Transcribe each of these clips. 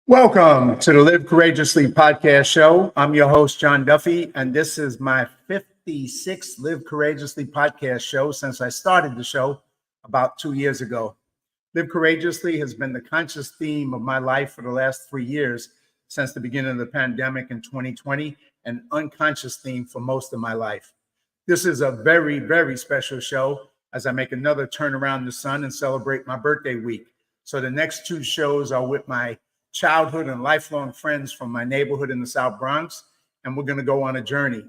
Welcome to the Live Courageously podcast show. I'm your host, John Duffy, and this is my 56th Live Courageously podcast show since I started the show about 2 years ago. Live Courageously has been the conscious theme of my life for the last 3 years since the beginning of the pandemic in 2020, and unconscious theme for most of my life. This is a very, very special show as I make another turn around the sun and celebrate my birthday week. So the next two shows are with my childhood and lifelong friends from my neighborhood in the South Bronx, and we're going to go on a journey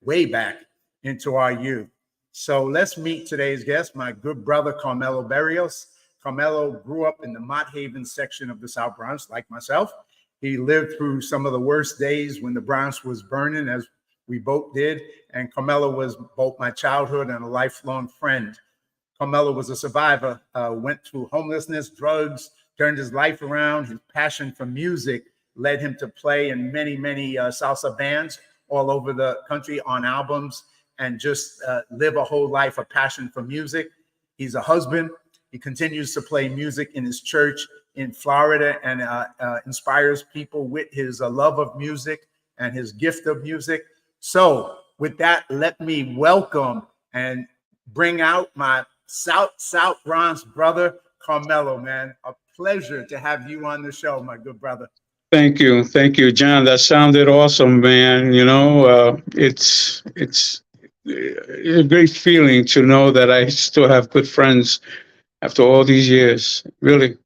way back into our youth. So let's meet today's guest, my good brother Carmelo Berrios. Carmelo grew up in the Mott Haven section of the South Bronx, like myself. He lived through some of the worst days when the Bronx was burning, as we both did, and Carmelo was both my childhood and a lifelong friend. Carmelo was a survivor, went through homelessness, drugs, turned his life around. His passion for music led him to play in many salsa bands all over the country on albums, and just live a whole life of passion for music. He's a husband. He continues to play music in his church in Florida and inspires people with his love of music and his gift of music. So with that, let me welcome and bring out my South Bronx brother, Carmelo, man. A pleasure to have you on the show, my good brother. Thank you, John. That sounded awesome, man. It's a great feeling to know that I still have good friends after all these years, really.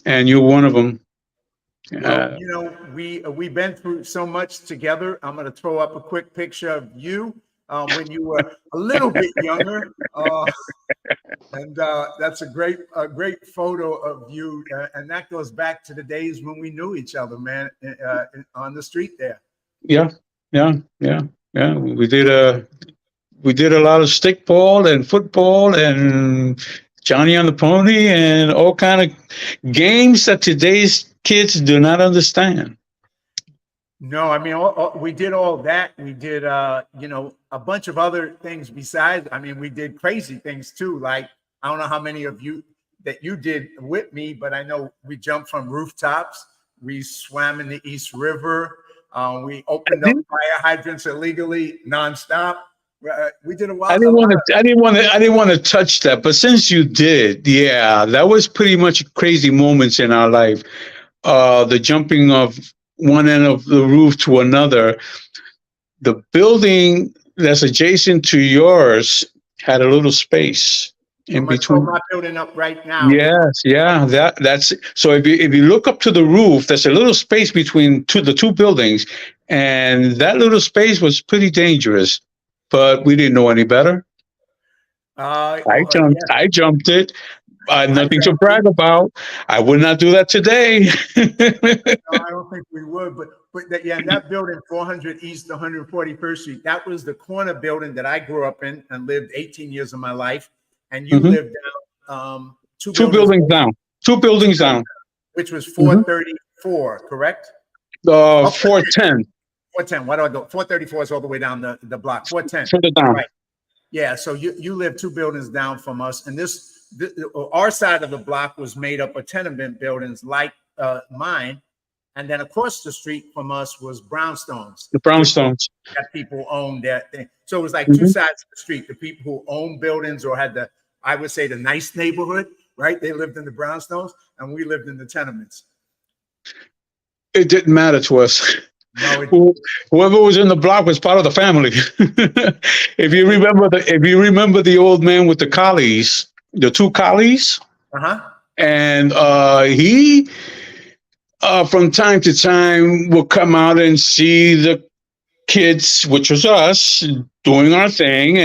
And you're one of them. Well, we've been through so much together. I'm going to throw up a quick picture of you when you were a little bit younger. And that's a great photo of you, and that goes back to the days when we knew each other, man, on the street there. Yeah. We did a lot of stickball and football and Johnny on the Pony and all kind of games that today's kids do not understand. No, I mean, we did all that. We did, a bunch of other things besides. I mean, we did crazy things too. Like, I don't know how many of you that you did with me, but I know we jumped from rooftops. We swam in the East River. We opened up fire hydrants illegally, nonstop. We did a lot. I didn't want to touch that, but since you did, yeah, that was pretty much crazy moments in our life. The jumping of one end of the roof to another. The building that's adjacent to yours had a little space in between. My building up right now. Yes, yeah, that's so. If you look up to the roof, there's a little space between the two buildings, and that little space was pretty dangerous. But we didn't know any better. I jumped it. Nothing to brag about. I would not do that today. No, I don't think we would. But that building, 400 East 141st Street, that was the corner building that I grew up in and lived 18 years of my life. And you lived down two buildings down. 2 buildings down. Which was 434, correct? 410. 410. Why do I go? 434 is all the way down the block. 410. Further down. Right. Yeah. So you live 2 buildings down from us, and our side of the block was made up of tenement buildings like mine, and then across the street from us was brownstones. The brownstones that people owned that thing. So it was like two sides of the street. The people who owned buildings or had I would say the nice neighborhood, right? They lived in the brownstones, and we lived in the tenements. It didn't matter to us. No, whoever was in the block was part of the family. If you remember the old man with the collies, the 2 collies, and he from time to time will come out and see the kids, which was us, doing our thing,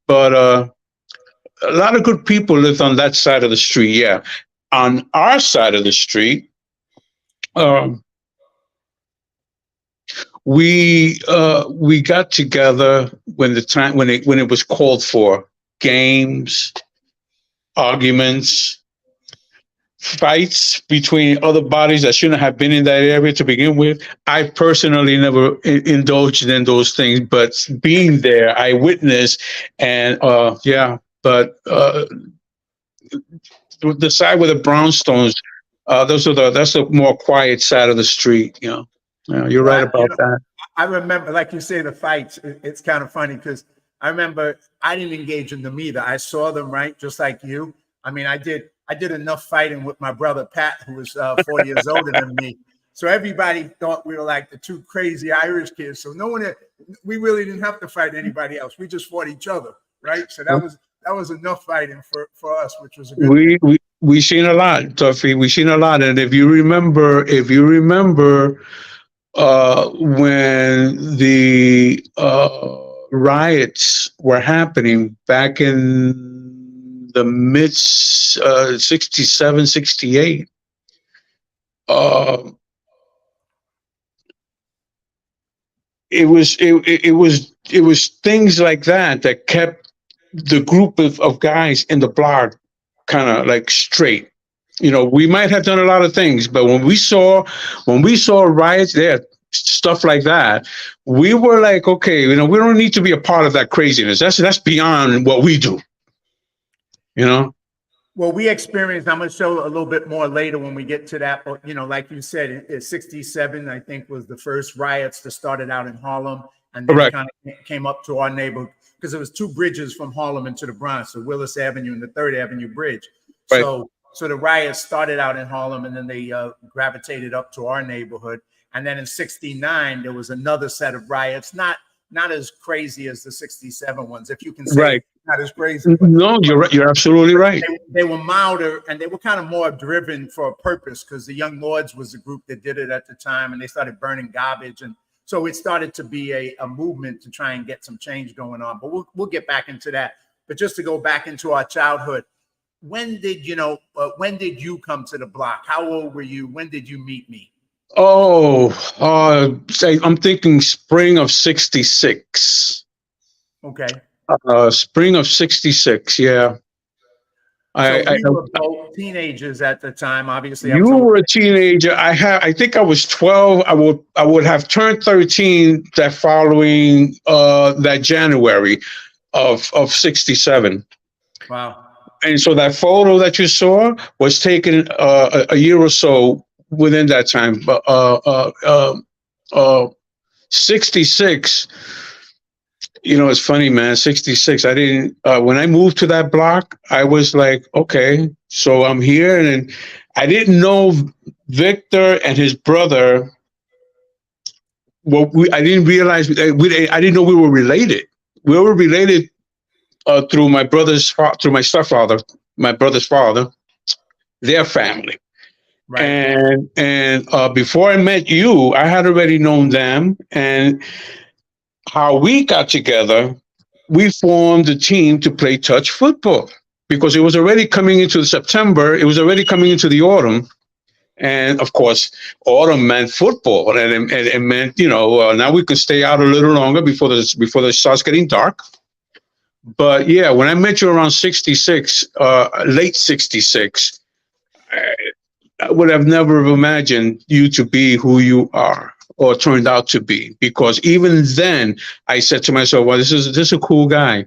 but a lot of good people lived on that side of the street. Yeah, on our side of the street, we got together when it was called for. Games, arguments, fights between other bodies that shouldn't have been in that area to begin with. I personally never indulged in those things, but being there, I witnessed, and but the side with the brownstones That's the more quiet side of the street. Yeah, you're right about that. I remember, like you say, the fights. It's kind of funny because I remember I didn't engage in them either. I saw them, right, just like you. I mean, I did enough fighting with my brother Pat, who was 4 years older than me. So everybody thought we were like the two crazy Irish kids. So we really didn't have to fight anybody else. We just fought each other, right? So that was enough fighting for us, which was a good thing. We seen a lot, Duffy. We seen a lot, and if you remember, when the riots were happening back in the mid 67, 68, it was things like that kept the group of guys in the block kind of like straight. We might have done a lot of things, but when we saw riots there, stuff like that, we were like, okay, we don't need to be a part of that craziness. That's beyond what we do. Well, we experienced, I'm going to show a little bit more later when we get to that. But, like you said, 67, I think, was the first riots that started out in Harlem. And then kind of came up to our neighborhood because there was two bridges from Harlem into the Bronx, the Willis Avenue and the 3rd Avenue Bridge. Right. So the riots started out in Harlem, and then they gravitated up to our neighborhood. And then in 69, there was another set of riots, not as crazy as the 67 ones, if you can say. Right. Not as crazy. No, you're right. You're absolutely right. They were milder, and they were kind of more driven for a purpose, because the Young Lords was the group that did it at the time, and they started burning garbage. And so it started to be a movement to try and get some change going on. But we'll get back into that. But just to go back into our childhood, when did you come to the block? How old were you? When did you meet me? I'm thinking spring of 66. Okay. Spring of 66, yeah. We were both teenagers at the time, obviously. You were a teenager. I think I was 12. I would have turned 13 that following that January of 67. Wow. And so that photo that you saw was taken a year or so within that time. But 66, it's funny, man. 66. I didn't. When I moved to that block, I was like, okay, so I'm here, and I didn't know Victor and his brother. Well, I didn't realize. I didn't know we were related. We were related through my stepfather, my brother's father, their family. Right. And before I met you, I had already known them, and how we got together, we formed a team to play touch football, because it was already coming into September. It was already coming into the autumn. And of course, autumn meant football, and it meant, now we could stay out a little longer before it starts getting dark. But yeah, when I met you around 66, late 66, I would have never imagined you to be who you are, or turned out to be, because even then I said to myself, well, this is a cool guy.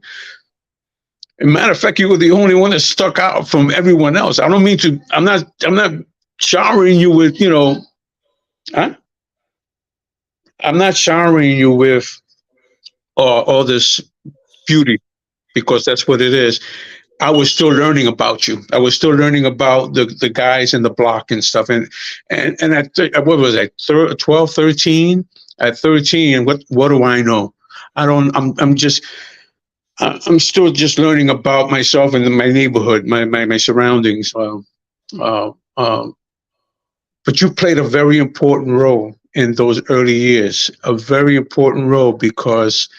As a matter of fact, you were the only one that stuck out from everyone else. I don't mean to, I'm not showering you with, I'm not showering you with all this beauty, because that's what it is. I was still learning about you. I was still learning about the guys in the block and stuff. And what was I, 12, 13? At 13, what do I know? I'm still just learning about myself and my neighborhood, my surroundings. But you played a very important role in those early years, a very important role, because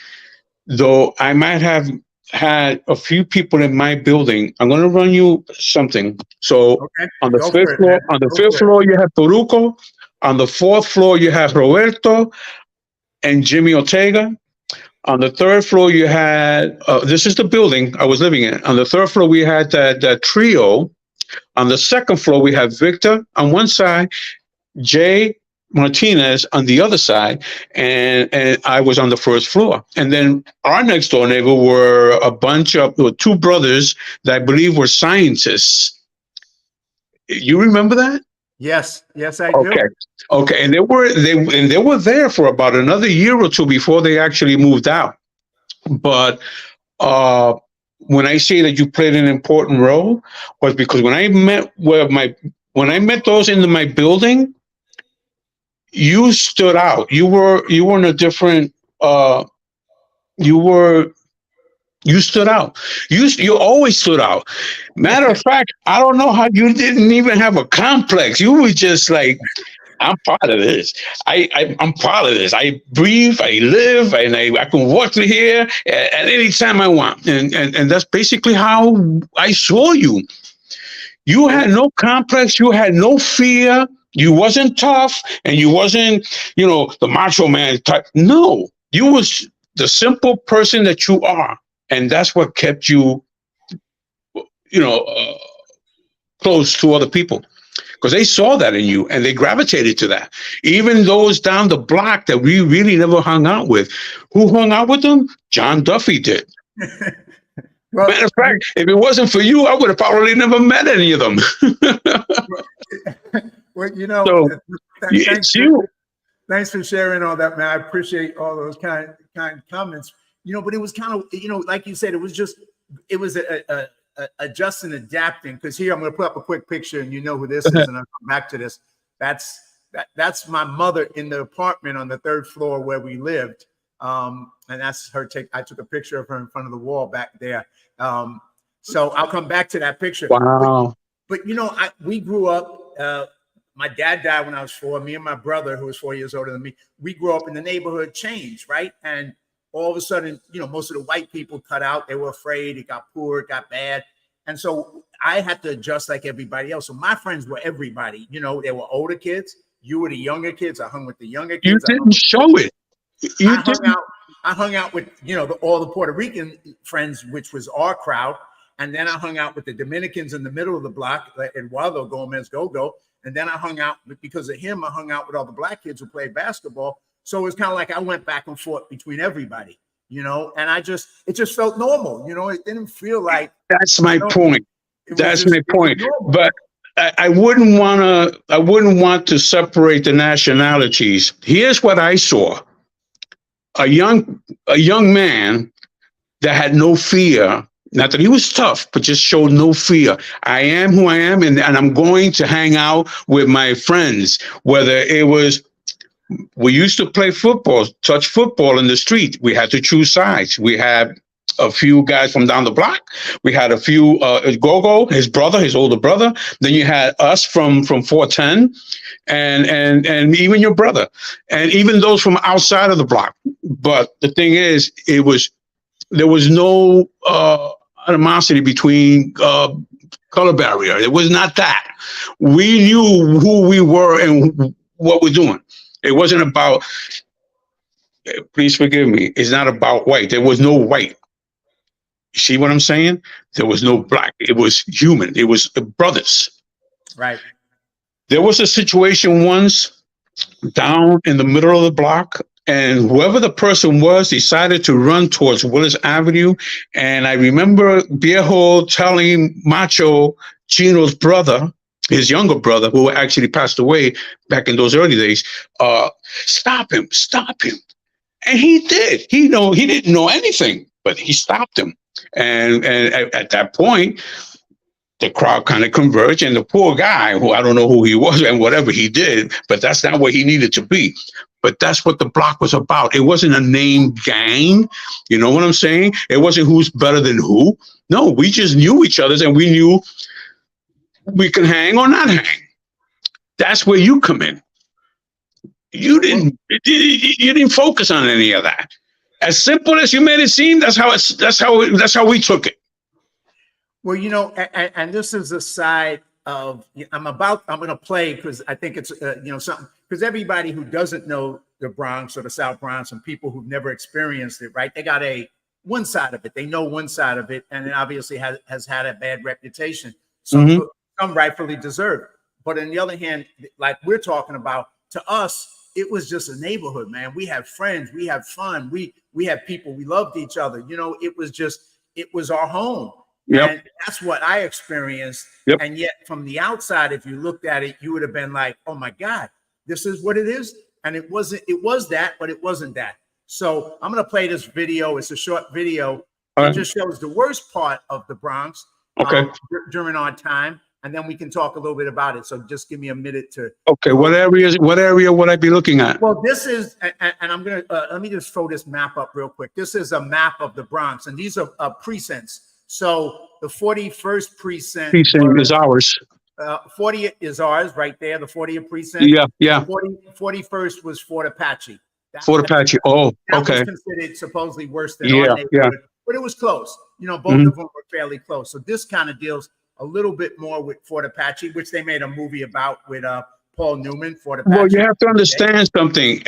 though I might have had a few people in my building, I'm going to run you something. So okay. On the fifth floor, you have Toruco. On the 4th floor, you have Roberto and Jimmy Ortega. On the 3rd floor, you had, this is the building I was living in. On the 3rd floor, we had that trio. On the 2nd floor, we have Victor on one side, Jay Martinez on the other side, and I was on the 1st floor. And then our next door neighbor were two brothers that I believe were scientists. You remember that? Yes, yes, I Okay. do. Okay. And they were there for about another year or two before they actually moved out. But uh when I say that you played an important role was because when I met those in my building, you stood out. You were in a different you were you stood out. You always stood out. Matter of fact, I don't know how you didn't even have a complex. You were just like, I'm part of this. I'm part of this. I breathe, I live, and I can walk to here at any time I want. And that's basically how I saw you. You had no complex. You had no fear. You wasn't tough, and you wasn't, the macho man type. No, you was the simple person that you are, and that's what kept you, you know, uh, close to other people because they saw that in you and they gravitated to that. Even those down the block that we really never hung out with, who hung out with them? John Duffy did. Well, Matter of fact, if it wasn't for you, I would have probably never met any of them. well, So thanks it's you. thanks for sharing all that, man. I appreciate all those kind comments. But it was kind of, like you said, it was a adjust and adapting. Because here I'm going to put up a quick picture, and you know who this is, and I'll come back to this. That's my mother in the apartment on the third floor where we lived, and that's her. I took a picture of her in front of the wall back there. So I'll come back to that picture. Wow. But we grew up. My dad died when I was 4. Me and my brother, who was 4 years older than me, we grew up in the neighborhood changed, right? And all of a sudden, most of the white people cut out. They were afraid. It got poor. It got bad. And so I had to adjust like everybody else. So my friends were everybody. They were older kids. You were the younger kids. I hung with the younger kids. You didn't show it. I hung out with, all the Puerto Rican friends, which was our crowd. And then I hung out with the Dominicans in the middle of the block, like Eduardo Gomez Go-Go. And then I hung out, because of him, I hung out with all the black kids who played basketball. So it was kind of like I went back and forth between everybody, and it just felt normal. It didn't feel like. That's my point. That's my point. But I wouldn't want to separate the nationalities. Here's what I saw. A young man that had no fear. Not that he was tough, but just showed no fear. I am who I am, and I'm going to hang out with my friends. Whether it was, we used to play football, touch football in the street. We had to choose sides. We had a few guys from down the block. We had a few, Gogo, his brother, his older brother. Then you had us from 410, and even your brother, and even those from outside of the block. But the thing is, there was no animosity between color barrier. It was not that. We knew who we were and what we're doing. It wasn't about, please forgive me, it's not about white. There was no white. You see what I'm saying? There was no black. It was human. It was brothers. Right. There was a situation once down in the middle of the block, and whoever the person was decided to run towards Willis Avenue. And I remember Viejo telling Macho, Chino's brother, his younger brother, who actually passed away back in those early days, stop him. And he did. He didn't know anything, but he stopped him. And at that point, the crowd kind of converged, and the poor guy, who I don't know who he was and whatever he did, but that's not where he needed to be. But that's what the block was about. It wasn't a name gang. You know what I'm saying? It wasn't who's better than who. No, we just knew each other, and we knew we can hang or not hang. That's where you come in. You didn't focus on any of that. As simple as you made it seem, that's how we took it. Well, and this is a side of I'm going to play, because I think it's something, because everybody who doesn't know the Bronx or the South Bronx, and people who've never experienced it, right? They got one side of it. They know one side of it, and it obviously has had a bad reputation. Some rightfully deserved. But on the other hand, like we're talking about, to us, it was just a neighborhood, man. We had friends, we had fun, we had people, we loved each other. It was our home. Yep. And that's what I experienced. Yep. And yet from the outside, if you looked at it, you would have been like, oh my God, this is what it is. And it was that, but it wasn't that. So I'm going to play this video. It's a short video. It just shows the worst part of the Bronx during our time. And then we can talk a little bit about it. So just give me a minute to. Okay. What area would I be looking at? Well, this is, and I'm going to, let me just throw this map up real quick. This is a map of the Bronx, and these are precincts. So the 41st precinct is ours. 40th is ours right there, the 40th precinct. Yeah. 41st was Fort Apache. Fort Apache. Oh, okay. That was considered supposedly worse than our neighborhood, but it was close. You know, both of them were fairly close. So this kind of deals a little bit more with Fort Apache, which they made a movie about with Paul Newman. Fort Apache. Well, you have to understand something.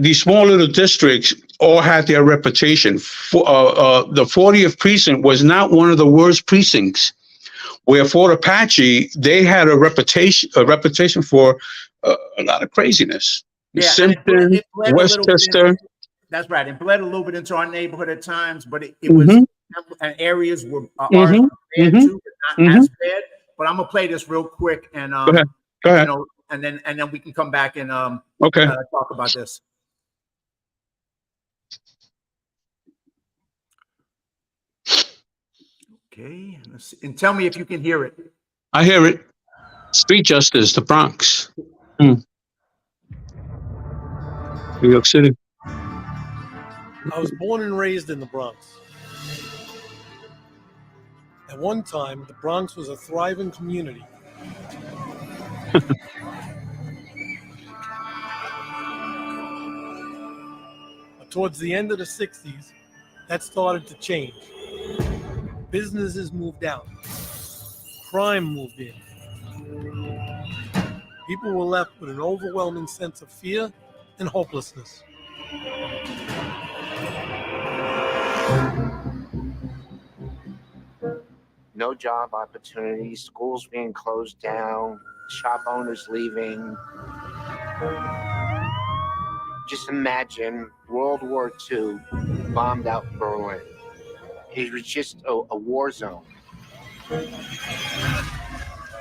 These small little districts all had their reputation. The 40th precinct was not one of the worst precincts. Where Fort Apache, they had a reputation for a lot of craziness. Yeah, Simpson, Westchester. That's right. It bled a little bit into our neighborhood at times, but it was, and areas were bad too, but not as bad. But I'm gonna play this real quick, and go ahead. You know, and then we can come back and talk about this. Okay, let's see. And tell me if you can hear it. I hear it. Street justice, the Bronx. New York City. I was born and raised in the Bronx. At one time, the Bronx was a thriving community. But towards the end of the 60s, that started to change. Businesses moved out. Crime moved in. People were left with an overwhelming sense of fear and hopelessness. No job opportunities, schools being closed down, shop owners leaving. Just imagine World War II bombed out Berlin. It was just a war zone.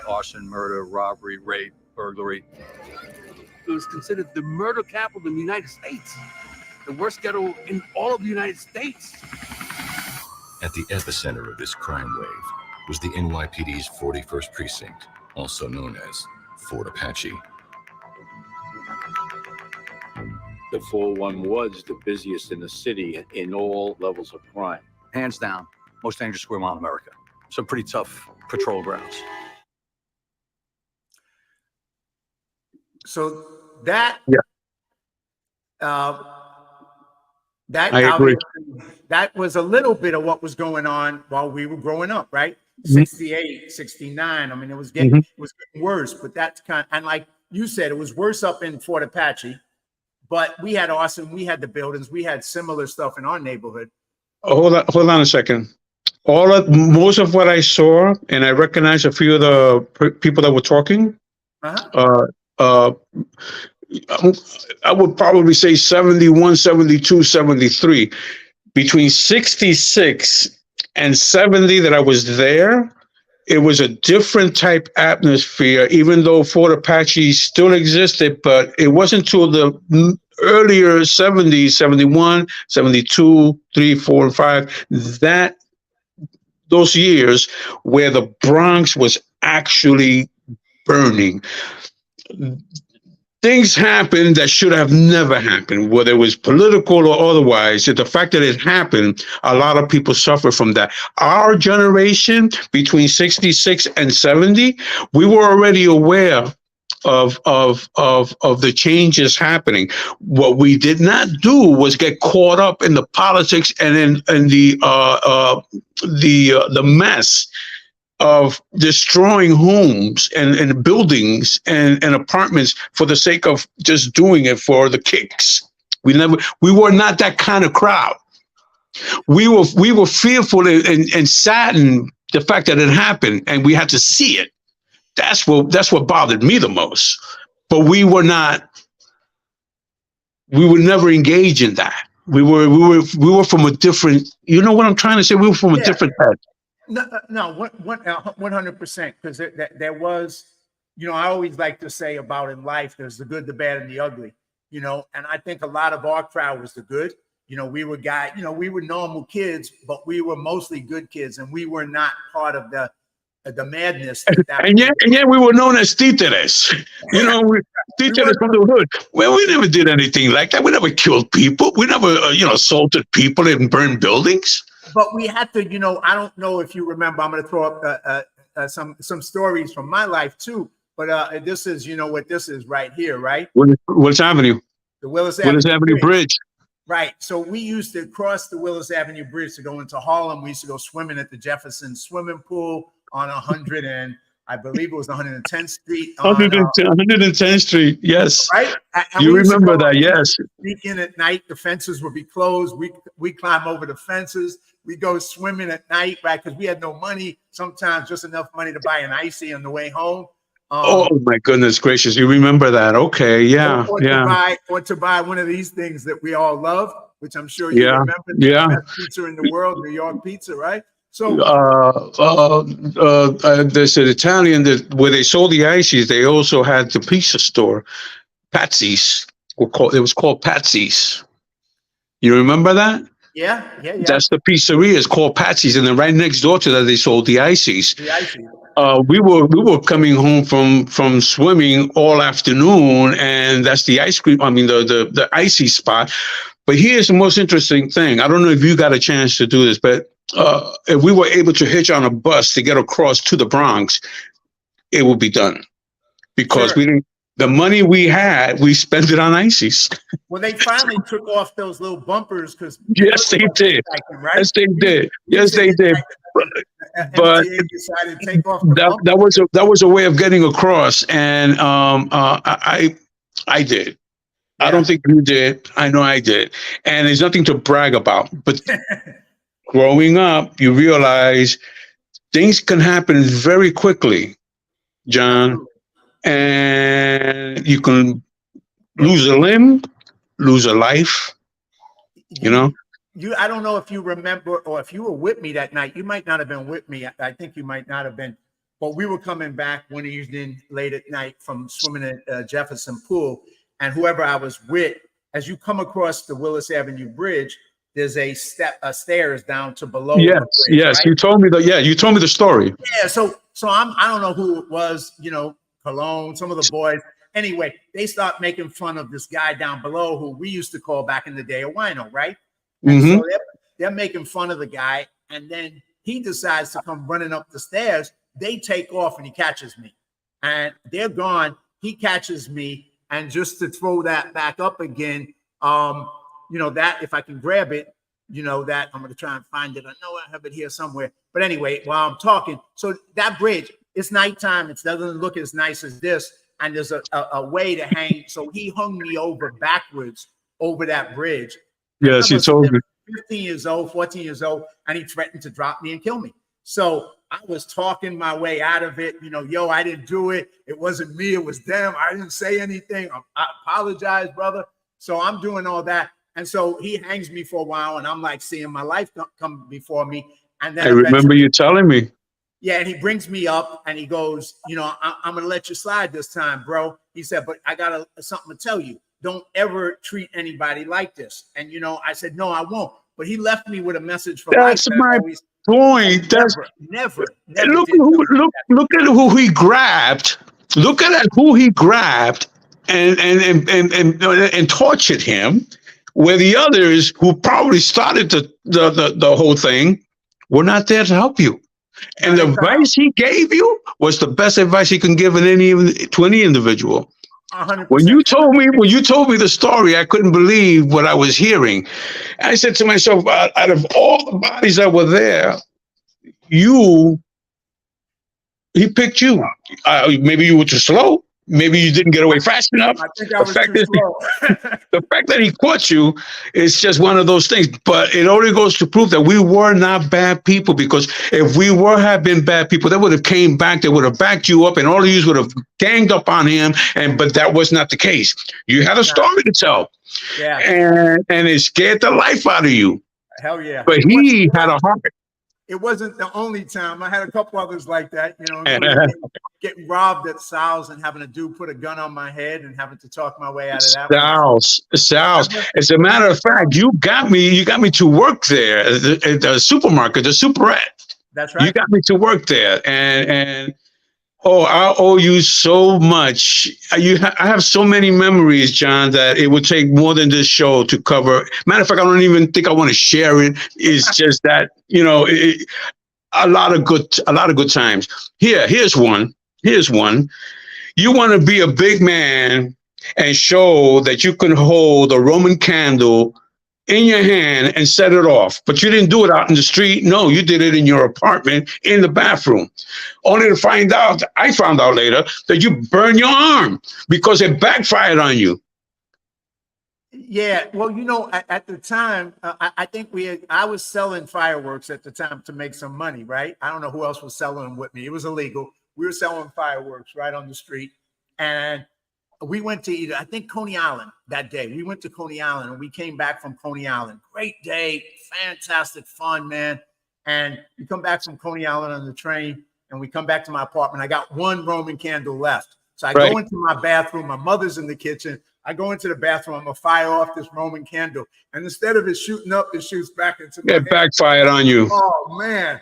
Arson, murder, robbery, rape, burglary. It was considered the murder capital in the United States. The worst ghetto in all of the United States. At the epicenter of this crime wave was the NYPD's 41st Precinct, also known as Fort Apache. The 401 was the busiest in the city in all levels of crime. Hands down, most dangerous square mile in America. Some pretty tough patrol grounds. So that, I agree. That was a little bit of what was going on while we were growing up, right? 68, 69. I mean, it was getting worse, but that's and like you said, it was worse up in Fort Apache, but we had Austin, we had the buildings, we had similar stuff in our neighborhood. Hold on a second. Most of what I saw, and I recognize a few of the people that were talking. I would probably say 71, 72, 73. Between 66 and 70 that I was there, it was a different type atmosphere, even though Fort Apache still existed, but it wasn't until the earlier 70s, 71, 72, 3, 4, and 5, those years where the Bronx was actually burning. Things happened that should have never happened, whether it was political or otherwise. The fact that it happened, a lot of people suffer from that. Our generation, between 66 and 70, we were already aware of the changes happening. What we did not do was get caught up in the politics and in the mess of destroying homes and buildings and apartments for the sake of just doing it for the kicks. We were not that kind of crowd. We were fearful and saddened the fact that it happened and we had to see it. That's what bothered me the most. But we would never engage in that. We were from a different. You know what I'm trying to say? We were from a different type. No, 100%. Because there was, I always like to say about in life, there's the good, the bad, and the ugly. And I think a lot of our crowd was the good. We were we were normal kids, but we were mostly good kids, and we were not part of the madness. And yet we were known as títeres. Títeres from the hood. Well, we never did anything like that. We never killed people. We never, assaulted people and burned buildings. But we had to, I don't know if you remember. I'm going to throw up some stories from my life too. But this is, what this is right here, right? Willis Avenue. The Willis Avenue Bridge. Right. So we used to cross the Willis Avenue Bridge to go into Harlem. We used to go swimming at the Jefferson swimming pool on 100 and I believe it was 110th Street. 110th Street, yes. Right? And you remember that, yes. Sneak in at night, the fences would be closed. We climb over the fences. We go swimming at night, right? Because we had no money, sometimes just enough money to buy an icy on the way home. Oh my goodness gracious! You remember that? Okay, yeah, or to buy one of these things that we all love, which I'm sure you remember. The best pizza in the world, New York pizza, right? So, there's an Italian where they sold the ices. They also had the pizza store, Patsy's. It was called Patsy's. You remember that? Yeah. That's the pizzeria. It's called Patsy's, and then right next door to that, they sold the ices. We were coming home from swimming all afternoon, and that's the ice cream. I mean, the icy spot. But here's the most interesting thing. I don't know if you got a chance to do this, but if we were able to hitch on a bus to get across to the Bronx, it would be done because we didn't. The money we had, we spent it on ices. Well, they finally took off those little bumpers because yes, they did. Right? Yes, they did. Yes, they did. But that was a way of getting across, and I did. Yeah. I don't think you did. I know I did, and there's nothing to brag about. But growing up, you realize things can happen very quickly, John, and you can lose a limb, lose a life. I don't know if you remember or if you were with me that night. You might not have been with me. I think you might not have been. But we were coming back one evening late at night from swimming at Jefferson Pool. And whoever I was with, as you come across the Willis Avenue Bridge, there's a stairs down to below. Yes, bridge, yes. right? You told me the story. Yeah. So I don't know who it was, Cologne, some of the boys. Anyway, they start making fun of this guy down below who we used to call back in the day a wino, right? Mm-hmm. So they're making fun of the guy, and then he decides to come running up the stairs. They take off, and he catches me, and they're gone. He catches me, and just to throw that back up again, that if I can grab it, that I'm going to try and find it. I know I have it here somewhere, but anyway, while I'm talking, so that bridge, it's nighttime. It doesn't look as nice as this, and there's a way to hang. So he hung me over backwards over that bridge. Yes, he told me. 15 years old, 14 years old, and he threatened to drop me and kill me. So I was talking my way out of it. I didn't do it. It wasn't me. It was them. I didn't say anything. I apologize, brother. So I'm doing all that. And so he hangs me for a while, and I'm like seeing my life come before me. And then I remember you telling me. Yeah, and he brings me up, and he goes, I'm going to let you slide this time, bro. He said, but I got something to tell you. Don't ever treat anybody like this. And, I said, no, I won't. But he left me with a message for That's my point. That's never. Look at who he grabbed. Look at who he grabbed and tortured him, where the others who probably started the whole thing were not there to help you. And the advice he gave you was the best advice he can give to any individual. 100%. When you told me the story, I couldn't believe what I was hearing. I said to myself, out of all the bodies that were there, he picked you. Maybe you were too slow. maybe you didn't get away fast enough. I think I was too slow. The fact that he caught you is just one of those things. But it only goes to prove that we were not bad people, because if we have been bad people, they would have came back, they would have backed you up, and all of you would have ganged up on him. But that was not the case. You had a story to tell. Yeah. And it scared the life out of you. Hell yeah. But he had a heart. It wasn't the only time. I had a couple others like that, getting robbed at Sal's and having a dude put a gun on my head and having to talk my way out of that. Sal's. As a matter of fact, you got me to work there at the supermarket, the Superette. That's right. You got me to work there, and I owe you so much. I have so many memories, John, that it would take more than this show to cover. Matter of fact, I don't even think I want to share it. It's just that, a lot of good times. Here's one. You want to be a big man and show that you can hold a Roman candle in your hand and set it off, but you didn't do it out in the street. No, you did it in your apartment in the bathroom, only to find out, I found out later, that you burned your arm because it backfired on you. Yeah, well, at the time, I think I was selling fireworks at the time to make some money, right? I don't know who else was selling them with me. It was illegal. We were selling fireworks right on the street, and we went to I think Coney Island that day. We went to Coney Island and we came back from Coney Island. Great day, fantastic fun, man. And we come back from Coney Island on the train and we come back to my apartment. I got one Roman candle left. So I go into my bathroom. My mother's in the kitchen. I go into the bathroom. I'm going to fire off this Roman candle. And instead of it shooting up, it shoots back into my hand. It backfired on you. Oh, man.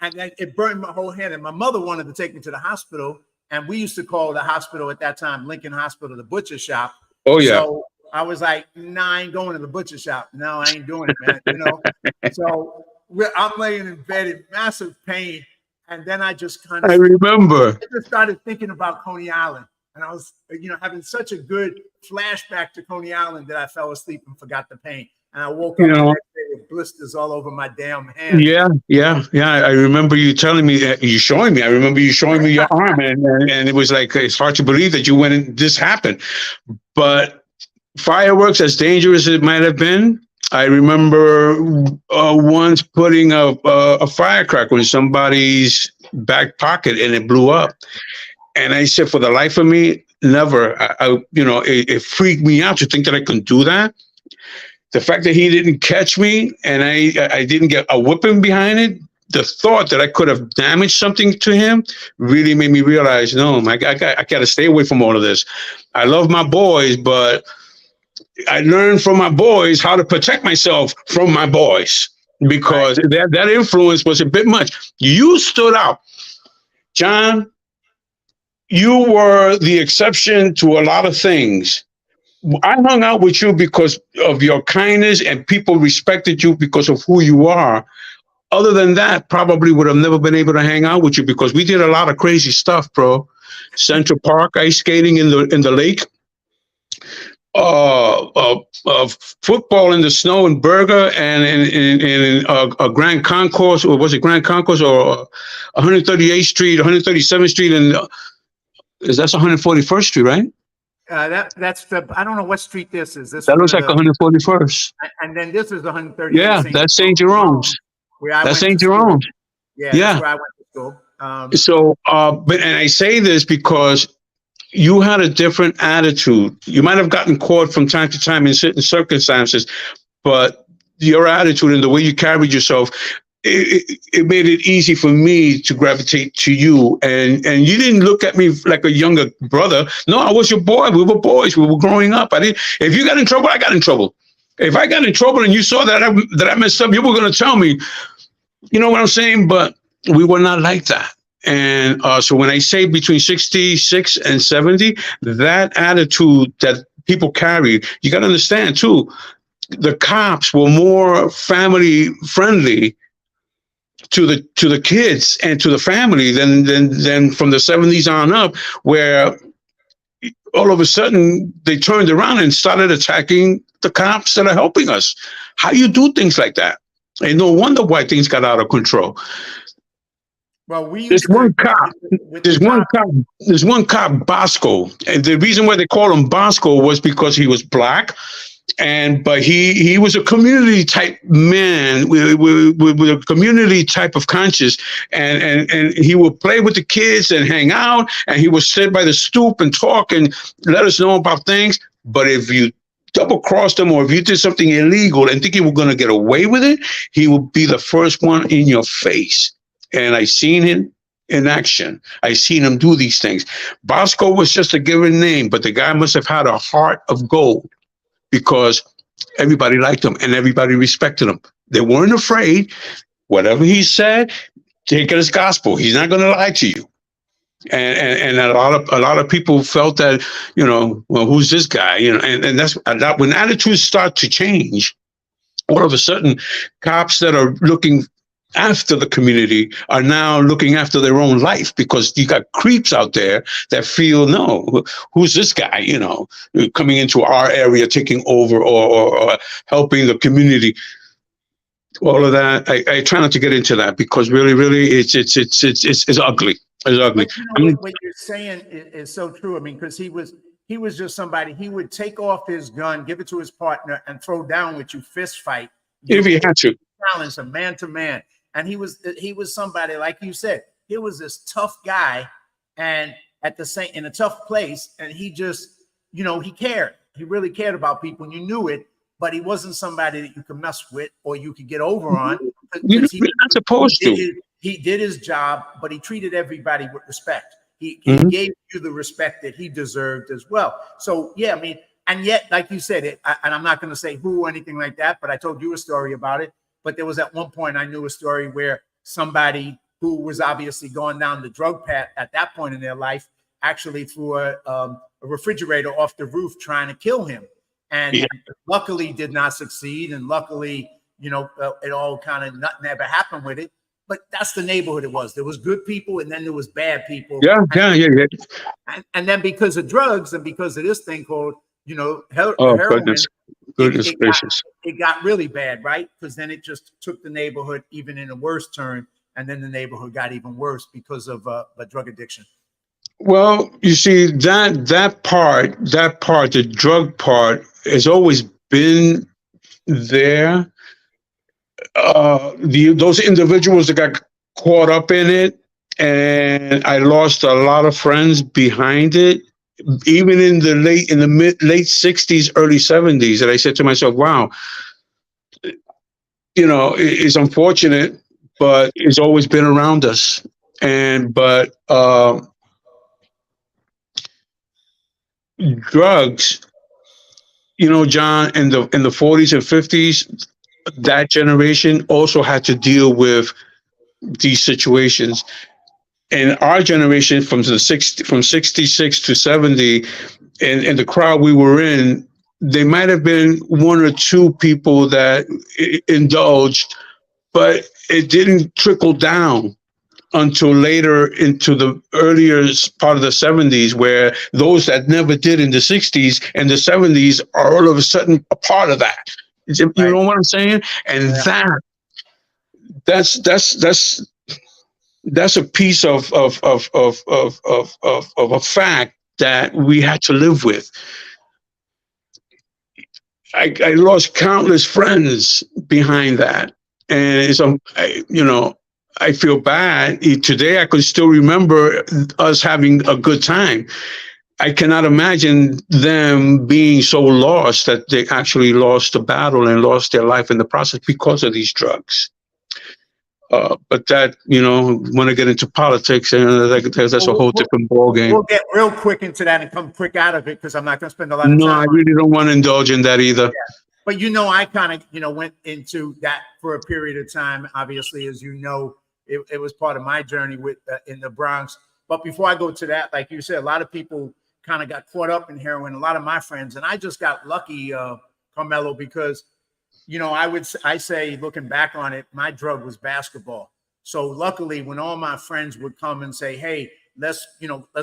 And it burned my whole hand. And my mother wanted to take me to the hospital. And we used to call the hospital at that time, Lincoln Hospital, the butcher shop. Oh, yeah. So I was like, nah, I ain't going to the butcher shop. No, I ain't doing it, man. So I'm laying in bed in massive pain. And then I just I remember. I just started thinking about Coney Island. And I was, having such a good flashback to Coney Island that I fell asleep and forgot the pain. And I woke up the next day with blisters all over my damn hand. Yeah. I remember you telling me that, you showing me. I remember you showing me your arm, and it was like, it's hard to believe that you went and this happened. But fireworks, as dangerous as it might have been, I remember once putting a firecracker in somebody's back pocket and it blew up. And I said, for the life of me, never. It freaked me out to think that I couldn't do that. The fact that he didn't catch me and I didn't get a whipping behind it, the thought that I could have damaged something to him really made me realize, no, I got to stay away from all of this. I love my boys, but I learned from my boys how to protect myself from my boys, because that influence was a bit much. You stood out. John, you were the exception to a lot of things. I hung out with you because of your kindness, and people respected you because of who you are. Other than that, probably would have never been able to hang out with you, because we did a lot of crazy stuff, bro. Central Park, ice skating in the lake, football in the snow in Berger, and in a Grand Concourse, or was it Grand Concourse, or 138th Street, 137th Street, and that's 141st Street, right? That's I don't know what street this is. That looks like 141st. And then this is 130th. Yeah, that's St. Jerome's. That's St. Jerome's. Yeah, that's where I went to So, school. and I say this because you had a different attitude. You might have gotten caught from time to time in certain circumstances, but your attitude and the way you carried yourself, it made it easy for me to gravitate to you. And you didn't look at me like a younger brother. No, I was your boy. We were boys. We were growing up. If you got in trouble, I got in trouble. If I got in trouble and you saw that I messed up, you were going to tell me. You know what I'm saying? But we were not like that. And so when I say between 66 and 70, that attitude that people carried, you got to understand too, the cops were more family friendly to the kids and to the family than from the 70s on up, where all of a sudden they turned around and started attacking the cops that are helping us. How you do things like that? And no wonder why things got out of control. Well, we There's used to one cop. with There's the one top. cop. There's one cop, Bosco, and the reason why they call him Bosco was because he was black, but he was a community type man with a community type of conscience, and he would play with the kids and hang out, and he would sit by the stoop and talk and let us know about things. But if you double crossed him, or if you did something illegal and think you were going to get away with it, he would be the first one in your face. And I seen him in action. I seen him do these things. Bosco was just a given name, but the guy must have had a heart of gold, because everybody liked him and everybody respected him. They weren't afraid. Whatever he said, take it as gospel. He's not going to lie to you. And a lot of people felt that, well, who's this guy? And that's when attitudes start to change. All of a sudden, cops that are looking after the community are now looking after their own life, because you got creeps out there that feel, no, who's this guy, coming into our area, taking over or helping the community. All of that, I try not to get into that, because really, it's ugly. It's ugly. But what you're saying is so true. I mean, because he was just somebody. He would take off his gun, give it to his partner, and throw down with you, fist fight. If he had to, challenge him man to man. And he was somebody, like you said, he was this tough guy, and in a tough place, and he just, he cared. He really cared about people, and you knew it. But he wasn't somebody that you could mess with or you could get over on. You're not supposed to. He did his job, but he treated everybody with respect. He gave you the respect that he deserved as well. So yeah, I mean, and yet, like you said, and I'm not going to say who or anything like that, but I told you a story about it. But there was at one point I knew a story where somebody who was obviously going down the drug path at that point in their life actually threw a refrigerator off the roof trying to kill him. And luckily did not succeed. And luckily, it all kind of nothing ever happened with it. But that's the neighborhood it was. There was good people, and then there was bad people. Yeah. And then because of drugs and because of this thing called, heroin, goodness gracious. It got really bad, right? Because then it just took the neighborhood even in a worse turn. And then the neighborhood got even worse because of a drug addiction. Well, you see, that part, the drug part, has always been there. Those individuals that got caught up in it, and I lost a lot of friends behind it, even in the late 60s, early 70s. And I said to myself, wow, it's unfortunate, but it's always been around us. But drugs, John, in the 40s and 50s, that generation also had to deal with these situations. And our generation, from 66 to 70, and the crowd we were in, there might have been one or two people that indulged, but it didn't trickle down until later into the earlier part of the 70s, where those that never did in the 60s and the 70s are all of a sudden a part of that. You know what I'm saying? And that's a piece of a fact that we had to live with. I lost countless friends behind that, and I feel bad. Today, I can still remember us having a good time. I cannot imagine them being so lost that they actually lost the battle and lost their life in the process because of these drugs. But that, want to get into politics, and that's a whole different ballgame. We'll get real quick into that and come quick out of it, because I'm not going to spend a lot of time. No, I really don't want to indulge in that either. Yeah. But I kind of, went into that for a period of time. Obviously, as you know, it was part of my journey in the Bronx. But before I go to that, like you said, a lot of people kind of got caught up in heroin. A lot of my friends, and I just got lucky, Carmelo, because I say, looking back on it, my drug was basketball. So luckily, when all my friends would come and say, "Hey, let's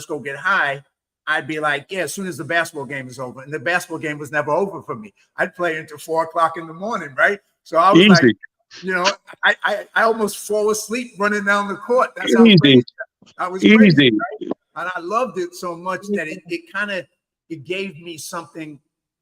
go get high," I'd be like, "Yeah," as soon as the basketball game is over. And the basketball game was never over for me. I'd play until 4 o'clock in the morning, right? So I was easy. You know, I almost fall asleep running down the court. That's how Easy. crazy I was. Crazy, Easy. right? And I loved it so much that it gave me something,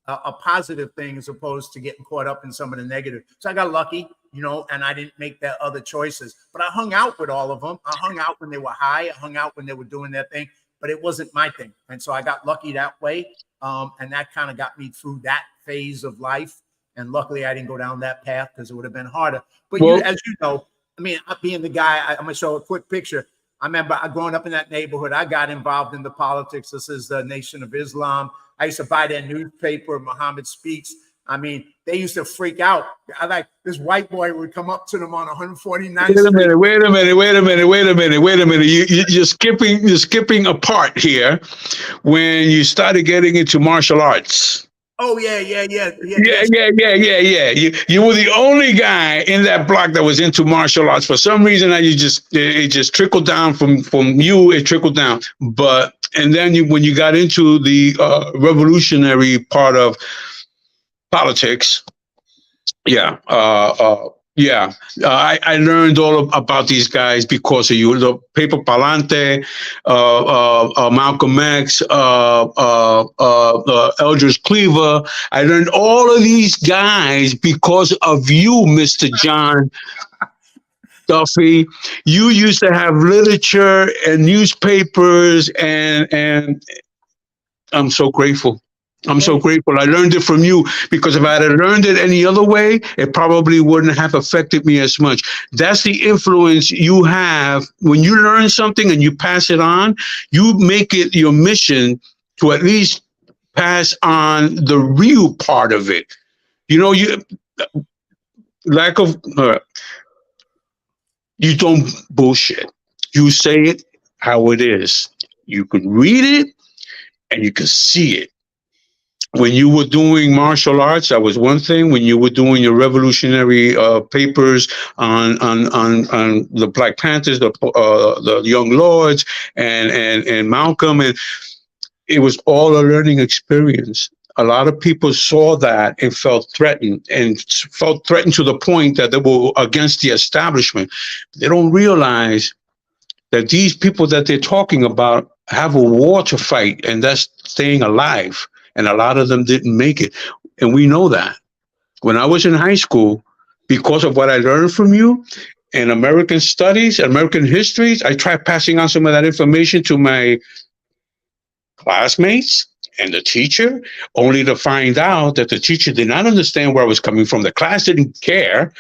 a positive thing, as opposed to getting caught up in some of the negative. So I got lucky, you know, and I didn't make that other choices. But I hung out with all of them. I hung out when they were high. I hung out when they were doing their thing. But it wasn't my thing. And so I got lucky that way. And that kind of got me through that phase of life. And luckily, I didn't go down that path because it would have been harder. But Well, as you know, I mean, being the guy, I'm going to show a quick picture. I remember growing up in that neighborhood, I got involved in the politics. This is the Nation of Islam. I used to buy their newspaper, Muhammad Speaks. I mean, they used to freak out. This white boy would come up to them on 149th Street. Wait a minute. You're skipping a part here when you started getting into martial arts. Oh, yeah. Yeah. You were the only guy in that block that was into martial arts. For some reason, it just trickled down from you. It trickled down, and then when you got into the revolutionary part of politics, I learned all about these guys because of you. The Paper Palante, Malcolm X, Eldridge Cleaver. I learned all of these guys because of you, Mr. John Duffy. You used to have literature and newspapers, and I'm so grateful. I'm so grateful. I learned it from you, because if I had learned it any other way, it probably wouldn't have affected me as much. That's the influence you have. When you learn something and you pass it on, you make it your mission to at least pass on the real part of it. You know, you don't bullshit. You say it how it is. You can read it and you can see it. When you were doing martial arts, that was one thing. When you were doing your revolutionary papers on the Black Panthers, the Young Lords, and Malcolm, and it was all a learning experience. A lot of people saw that and felt threatened to the point that they were against the establishment. They don't realize that these people that they're talking about have a war to fight, and that's staying alive. And a lot of them didn't make it. And we know that. When I was in high school, because of what I learned from you in American studies, American histories, I tried passing on some of that information to my classmates and the teacher, only to find out that the teacher did not understand where I was coming from. The class didn't care,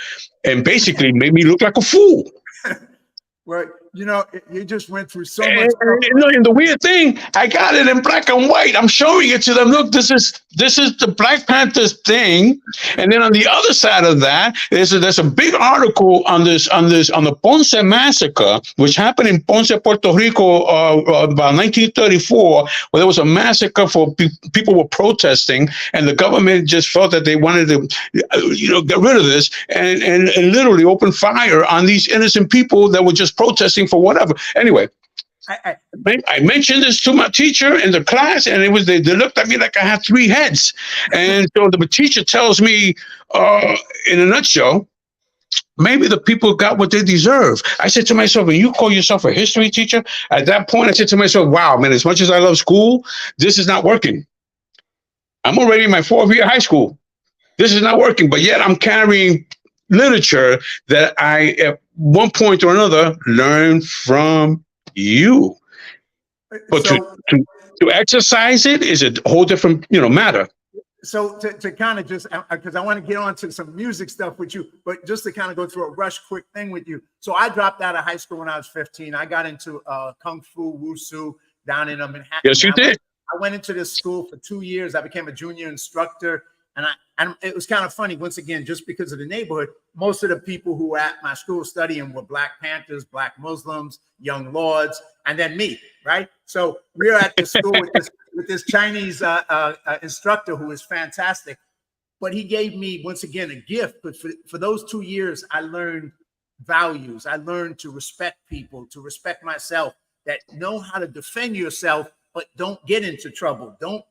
and basically made me look like a fool. Well, you know, you just went through so much. And the weird thing, I got it in black and white. I'm showing it to them. Look, this is the Black Panthers thing. And then on the other side of that, there's a big article on the Ponce massacre, which happened in Ponce, Puerto Rico, about 1934, where there was a massacre for people were protesting, and the government just felt that they wanted to, get rid of this, and literally open fire on these innocent people that were just protesting for whatever. Anyway, I mentioned this to my teacher in the class, and they looked at me like I had three heads. And so the teacher tells me, in a nutshell, maybe the people got what they deserve. I said to myself, when you call yourself a history teacher, at that point, I said to myself, wow, man, as much as I love school, this is not working. I'm already in my 4th year of high school. This is not working, but yet I'm carrying literature that I, at one point or another, learned from you. But so, to exercise it is a whole different, matter. So to kind of just, because I want to get on to some music stuff with you, but just to kind of go through a rush quick thing with you. So I dropped out of high school when I was 15. I got into Kung Fu, Wushu down in Manhattan. Yes, you did. I went into this school for 2 years. I became a junior instructor. And it was kind of funny, once again, just because of the neighborhood, most of the people who were at my school studying were Black Panthers, Black Muslims, Young Lords, and then me, right? So we were at the school with this Chinese instructor who was fantastic. But he gave me, once again, a gift. But for those 2 years, I learned values. I learned to respect people, to respect myself, that know how to defend yourself, but don't get into trouble. Don't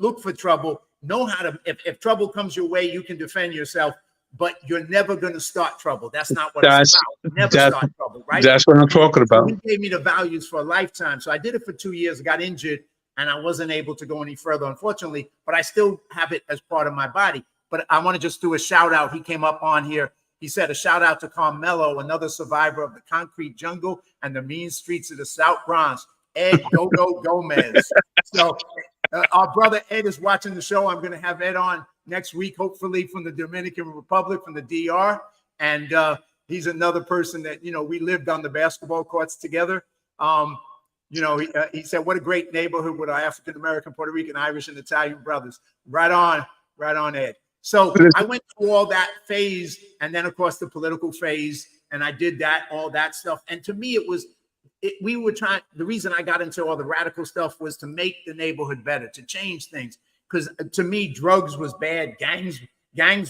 look for trouble. Know how to, if trouble comes your way, you can defend yourself. but you're never going to start trouble. That's not what That's it's about. Never that's start trouble, right? that's what I'm talking So about. he gave me the values for a lifetime. So I did it for 2 years, got injured, and I wasn't able to go any further, unfortunately, but I still have it as part of my body. But I want to just do a shout out. He came up on here. He said a shout out to Carmelo, another survivor of the concrete jungle and the mean streets of the South Bronx, Ed Go-Go Gomez. So our brother Ed is watching the show. I'm going to have Ed on next week, hopefully from the Dominican Republic, from the DR. And he's another person that, you know, we lived on the basketball courts together. You know, he said, what a great neighborhood with our African-American, Puerto Rican, Irish, and Italian brothers. Right on, Ed. So I went through all that phase, and then, of course, the political phase, and I did that, all that stuff. And to me, we were trying, the reason I got into all the radical stuff was to make the neighborhood better, to change things. Because to me, drugs was bad, gangs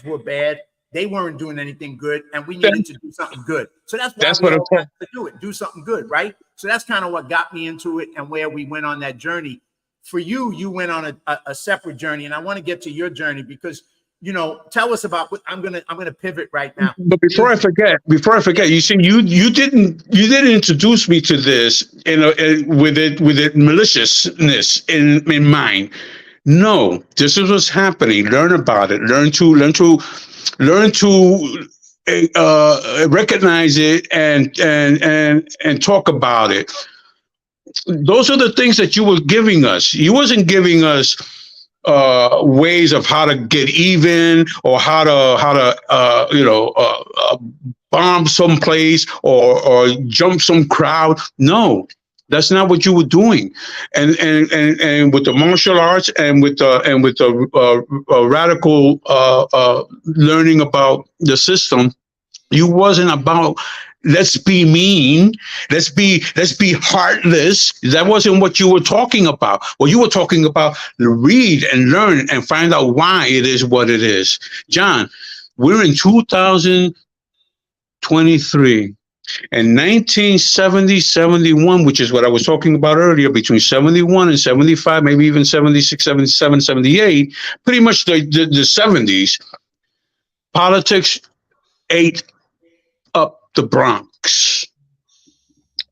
were bad. They weren't doing anything good, and we needed to do something good. So that's why we all had to do it, do something good, right? So that's kind of what got me into it and where we went on that journey. For you, you went on a separate journey, and I want to get to your journey because, you know, tell us about what I'm gonna pivot right now. But before I forget, you see, you didn't introduce me to this with it maliciousness in mind. No, this is what's happening. Learn about it. Learn to recognize it and talk about it. Those are the things that you were giving us. You wasn't giving us ways of how to get even or how to bomb someplace or jump some crowd. No, that's not what you were doing. And with the martial arts and with the radical learning about the system, you wasn't about let's be mean, let's be heartless. That wasn't what you were talking about. What you were talking about, read and learn and find out why it is what it is. John, we're in 2023. In 1970, 71, which is what I was talking about earlier, between 71 and 75, maybe even 76, 77, 78, pretty much the 70s, politics ate up the Bronx.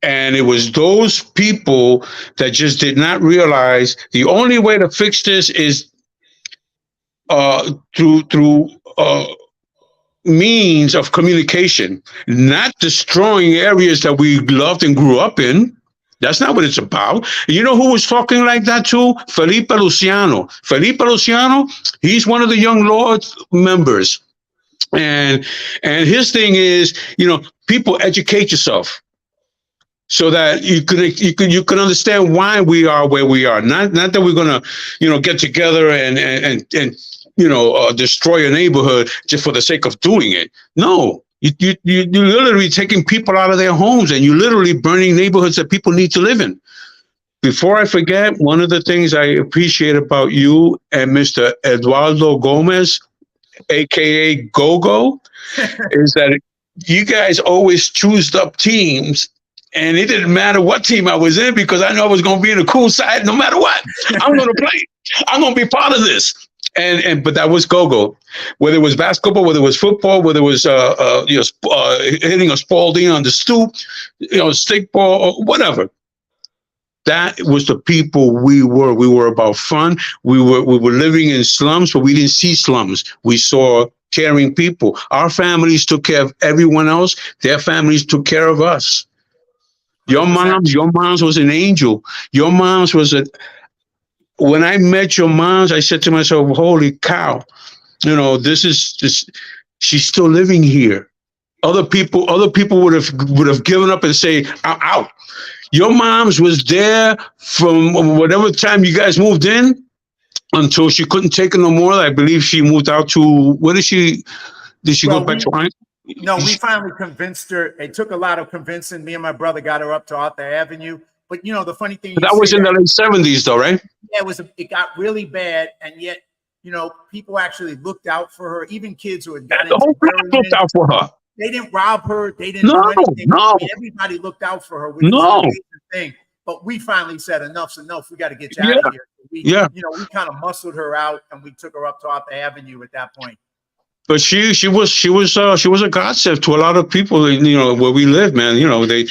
And it was those people that just did not realize the only way to fix this is through means of communication, not destroying areas that we loved and grew up in. That's not what it's about. You know who was talking like that too? Felipe Luciano. Felipe Luciano, he's one of the Young Lords members. And his thing is, you know, people educate yourself so that you can understand why we are where we are. Not that we're gonna, you know, get together and destroy a neighborhood just for the sake of doing it. No, you're literally taking people out of their homes and you're literally burning neighborhoods that people need to live in. Before I forget, one of the things I appreciate about you and Mr. Eduardo Gomez, aka Gogo, is that you guys always choosed up teams, and it didn't matter what team I was in because I know I was going to be in the cool side no matter what. I'm going to play. I'm going to be part of this. But that was Gogo. Whether it was basketball, whether it was football, whether it was hitting a Spalding on the stoop, stickball, or whatever. That was the people we were. We were about fun. We were living in slums, but we didn't see slums. We saw caring people. Our families took care of everyone else. Their families took care of us. Your mom's was an angel. Your mom's was when I met your moms, I said to myself, holy cow, she's still living here. Other people would have given up and say, I'm out. Your mom's was there from whatever time you guys moved in until she couldn't take it no more. I believe she moved out to, did she go back to Ryan? No, we finally convinced her. It took a lot of convincing. Me and my brother got her up to Arthur Avenue. But the funny thing, that was in the late 70s though, right? Yeah, it got really bad. And yet, people actually looked out for her. Even kids who had gotten the whole block looked out for her. They didn't rob her. They didn't do anything. No. Everybody looked out for her, which is an amazing thing. But we finally said, enough's enough. We got to get you out of here. We kind of muscled her out, and we took her up to Arthur Avenue at that point. But she was a godsend to a lot of people, you know, where we live, man. You know, they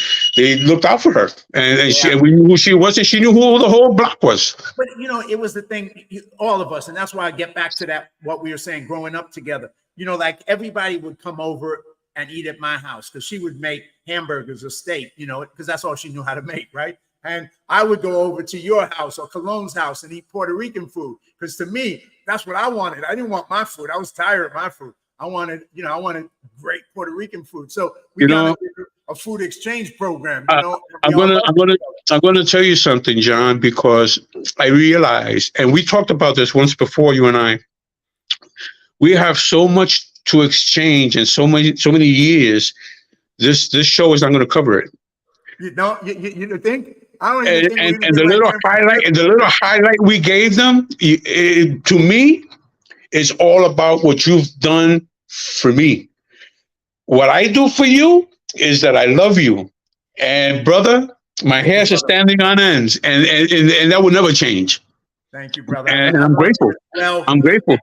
looked out for her, and we knew who she was, and she knew who the whole block was. But you know, it was the thing, all of us, and that's why I get back to that, what we were saying, growing up together. You know, like everybody would come over and eat at my house because she would make hamburgers or steak, you know, because that's all she knew how to make, right? And I would go over to your house or Cologne's house and eat Puerto Rican food because to me, that's what I wanted. I didn't want my food. I was tired of my food. I wanted great Puerto Rican food. So we got a food exchange program. You know, I'm gonna tell you something, John, because I realized, and we talked about this once before, you and I. We have so much to exchange and so many years. This show is not going to cover it. You don't think? I don't even think. And the little highlight we gave them, to me, is all about what you've done for me. What I do for you is that I love you, and brother, my hairs are standing on ends, and that will never change. Thank you, brother. And I'm grateful. Well, I'm grateful.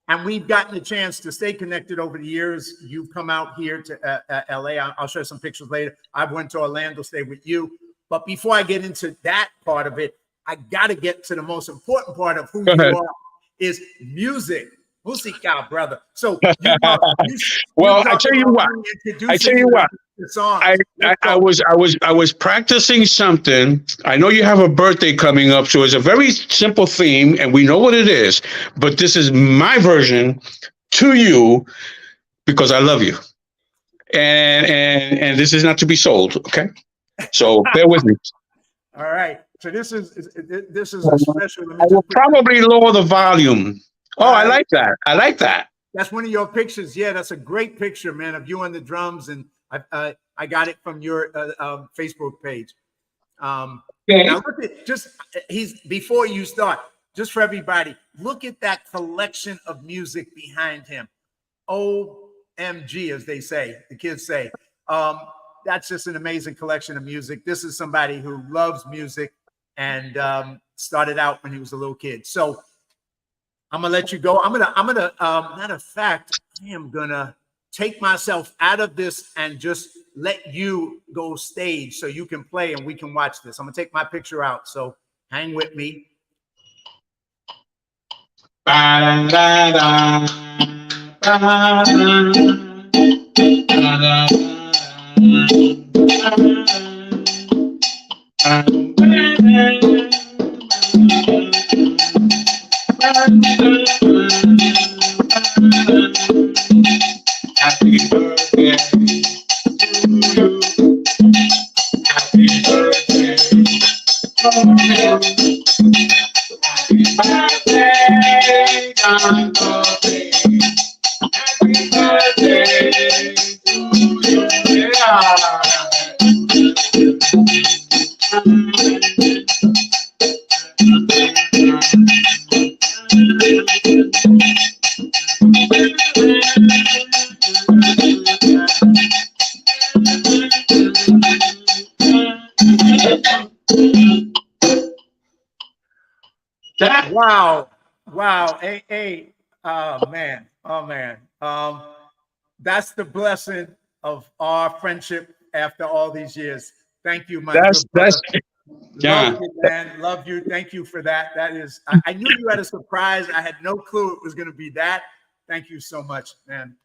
And we've gotten a chance to stay connected over the years. You've come out here to LA. I'll show you some pictures later. I went to Orlando, stayed with you. But before I get into that part of it, I got to get to the most important part of who you are, is music. Musica, brother. So, I tell you what. I was practicing something. I know you have a birthday coming up, so it's a very simple theme, and we know what it is. But this is my version to you because I love you, and this is not to be sold. Okay, so bear with me. All right. So this is a special. I will probably lower the volume. Oh, I like that. I like that. That's one of your pictures. Yeah, that's a great picture, man, of you on the drums, and I got it from your Facebook page. Now look at before you start, just for everybody, look at that collection of music behind him. OMG, as they say, the kids say. That's just an amazing collection of music. This is somebody who loves music and started out when he was a little kid. So I'm gonna let you go. I'm gonna matter of fact, I am gonna take myself out of this and just let you go stage so you can play and we can watch this. I'm gonna take my picture out, so hang with me. Happy birthday to you. Happy birthday to you. Happy birthday, John Duffy. Happy birthday to you. Wow. Hey. Oh man. That's the blessing of our friendship after all these years. Thank you, my that's John. Love you, man. Love you. Thank you for that. That is, I knew you had a surprise. I had no clue it was going to be that. Thank you so much, man.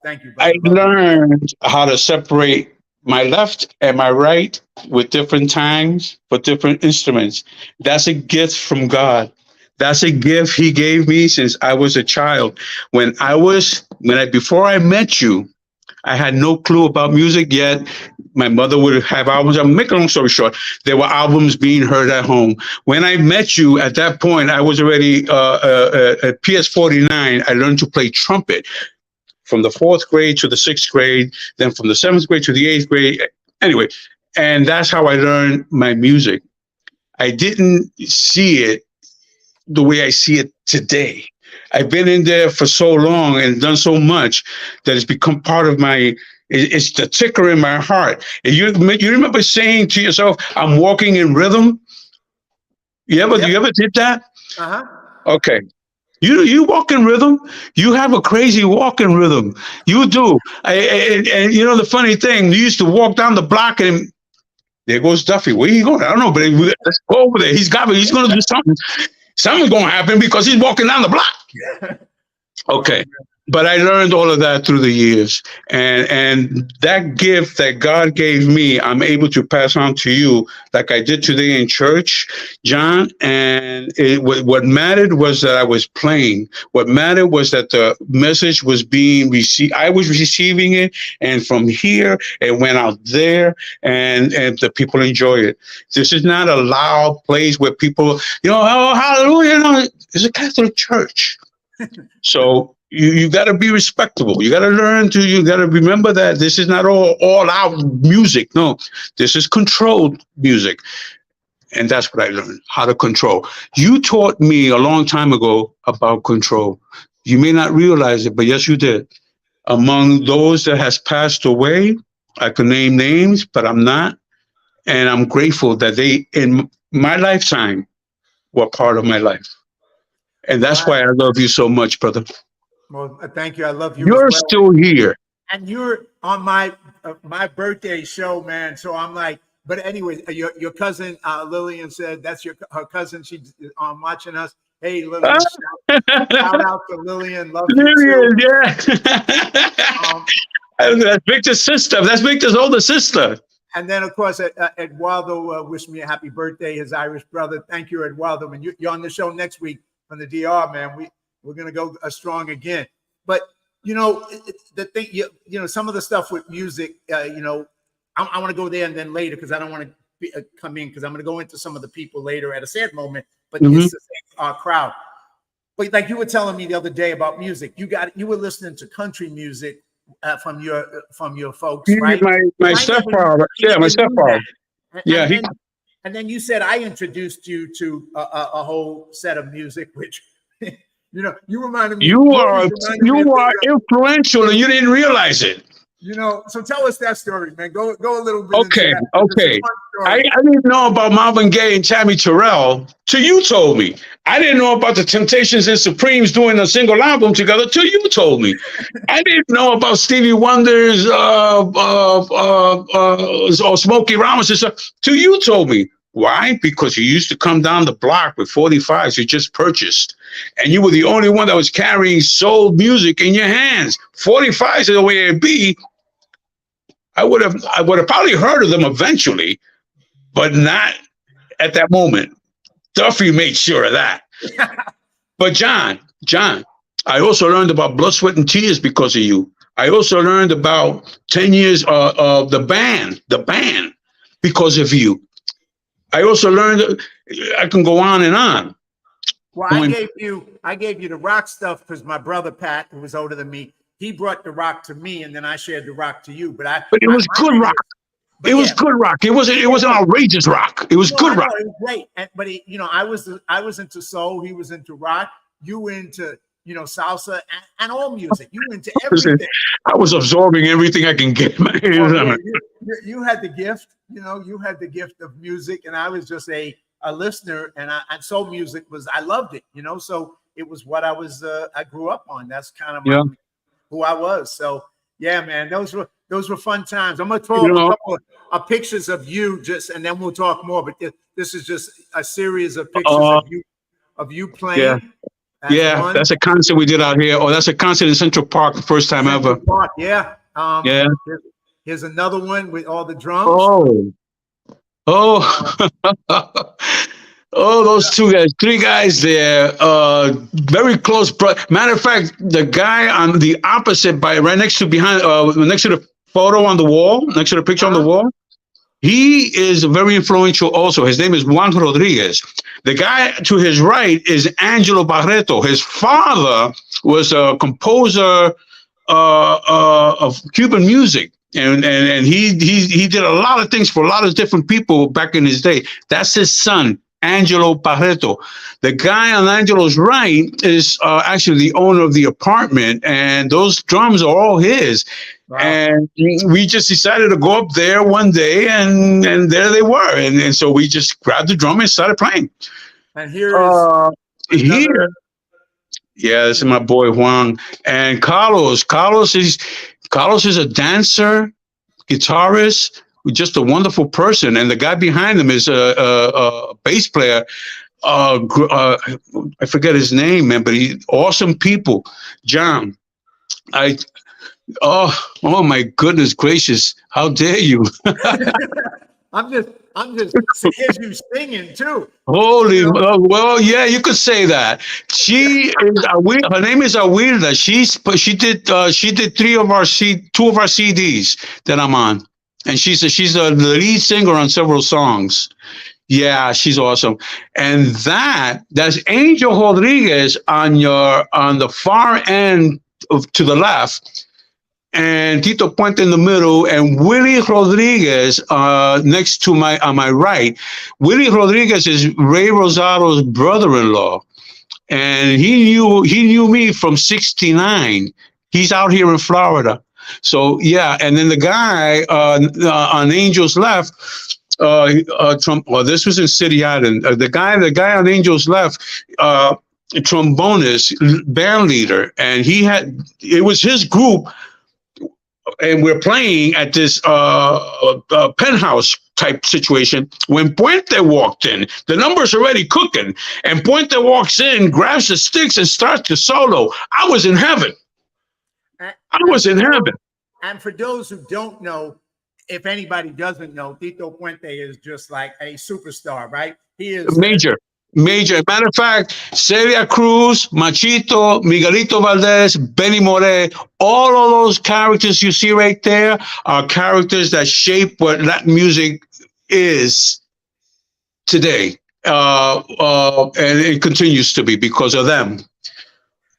Thank you. Brother. I learned how to separate my left and my right with different times for different instruments. That's a gift from God. That's a gift he gave me since I was a child. Before I met you, I had no clue about music yet. My mother would have albums. I'm making a long story short. There were albums being heard at home. When I met you, at that point, I was already at PS49. I learned to play trumpet from the 4th grade to the 6th grade, then from the 7th grade to the 8th grade. Anyway, and that's how I learned my music. I didn't see it the way I see it today. I've been in there for so long and done so much that it's become part of it's the ticker in my heart. You remember saying to yourself, I'm walking in rhythm? You ever did that? Uh-huh. Okay. You walk in rhythm. You have a crazy walk in rhythm. You do. And you know the funny thing, you used to walk down the block and there goes Duffy. Where you going? I don't know, but let's go over there. He's going to do something. Something's going to happen because he's walking down the block. Okay. But I learned all of that through the years. And that gift that God gave me, I'm able to pass on to you like I did today in church, John. And what mattered was that I was playing. What mattered was that the message was being received. I was receiving it. And from here, it went out there and the people enjoy it. This is not a loud place where people, oh, hallelujah. No, it's a Catholic church. So you got to be respectable. You got to you got to remember that this is not all out music. No, this is controlled music. And that's what I learned, how to control. You taught me a long time ago about control. You may not realize it, but yes, you did. Among those that has passed away, I could name names, but I'm not. And I'm grateful that they, in my lifetime, were part of my life. And that's why I love you so much, brother. Well, thank you. I love you. You're still here. And you're on my birthday show, man. So I'm like, but anyway, your cousin Lillian said that's her cousin. She's watching us. Hey, Lillian, shout out to Lillian. Love Lillian, yeah. That's Victor's sister. That's Victor's older sister. And then, of course, Eduardo wished me a happy birthday, his Irish brother. Thank you, Eduardo. And you're on the show next week from the DR, man. We're going to go strong again. But, the thing, some of the stuff with music, I want to go there and then later because I don't want to come in because I'm going to go into some of the people later at a sad moment. But it's the same crowd. But like you were telling me the other day about music, you were listening to country music from your folks, right? My stepfather. Yeah, my stepfather. Yeah. And then you said I introduced you to a whole set of music, which you reminded me. You are influential, and you didn't realize it. So tell us that story, man. Go a little bit. Okay. I didn't know about Marvin Gaye and Tammy Terrell till you told me. I didn't know about the Temptations and Supremes doing a single album together till you told me. I didn't know about Stevie Wonder's or Smokey Robinson stuff till you told me. Why? Because you used to come down the block with 45s you just purchased, and you were the only one that was carrying soul music in your hands. 45s is the way it be. I would have probably heard of them eventually, but not at that moment. Duffy made sure of that. But John, I also learned about Blood, Sweat, and Tears because of you. I also learned about 10 years of the band because of you. I also learned, I can go on and on. Well, I gave you the rock stuff because my brother Pat, who was older than me, he brought the rock to me, and then I shared the rock to you. But it was good rock. It was good rock. It wasn't outrageous rock. It was good rock. It was great. But I was into soul. He was into rock. You were into salsa and all music. You were into everything. I was absorbing everything I can get. You had the gift. You had the gift of music, and I was just a listener. And soul music I loved it. So it was what I was. I grew up on. That's kind of who I was. So yeah, man, those were fun times. I'm gonna throw up a couple of pictures of you and then we'll talk more. But this is just a series of pictures of you playing. Yeah, that's a concert we did out here. Oh, that's a concert in Central Park, the first time ever. Park, yeah. Here's another one with all the drums. Oh, those three guys there, very close. Matter of fact, the guy on the opposite, right next to the photo on the wall, next to the picture on the wall, he is very influential also. His name is Juan Rodriguez. The guy to his right is Angelo Barreto. His father was a composer of Cuban music. And he did a lot of things for a lot of different people back in his day. That's his son, Angelo Barreto. The guy on Angelo's right is actually the owner of the apartment, and those drums are all his. Wow. And we just decided to go up there one day, and there they were. And so we just grabbed the drum and started playing. And here Yeah, this is my boy Juan. And Carlos. Carlos is a dancer, guitarist, just a wonderful person. And the guy behind him is a bass player. I forget his name, man, but he awesome people. John, I oh my goodness gracious, how dare you? I'm just here's you singing too. Holy, well, yeah, you could say that. She is her name is Awilda. She did two of our CDs that I'm on, and she's the lead singer on several songs. Yeah, she's awesome. And that's Angel Rodriguez on the far end to the left, and Tito Puente in the middle, and Willie Rodriguez next to on my right. Willie Rodriguez is Ray Rosado's brother-in-law, and he knew me from '69. He's out here in Florida. So yeah, and then the guy on Angel's left. This was in City Island. The guy on Angel's left, trombonist, band leader, and it was his group, and we're playing at this penthouse type situation when Puente walked in. The number's already cooking, and Puente walks in, grabs the sticks, and starts to solo. I was in heaven. And for those who don't know, if anybody doesn't know, Tito Puente is just like a superstar, right? He is major. Matter of fact, Celia Cruz, Machito, Miguelito Valdez, Benny Moré, all of those characters you see right there are characters that shape what that music is today. And it continues to be because of them.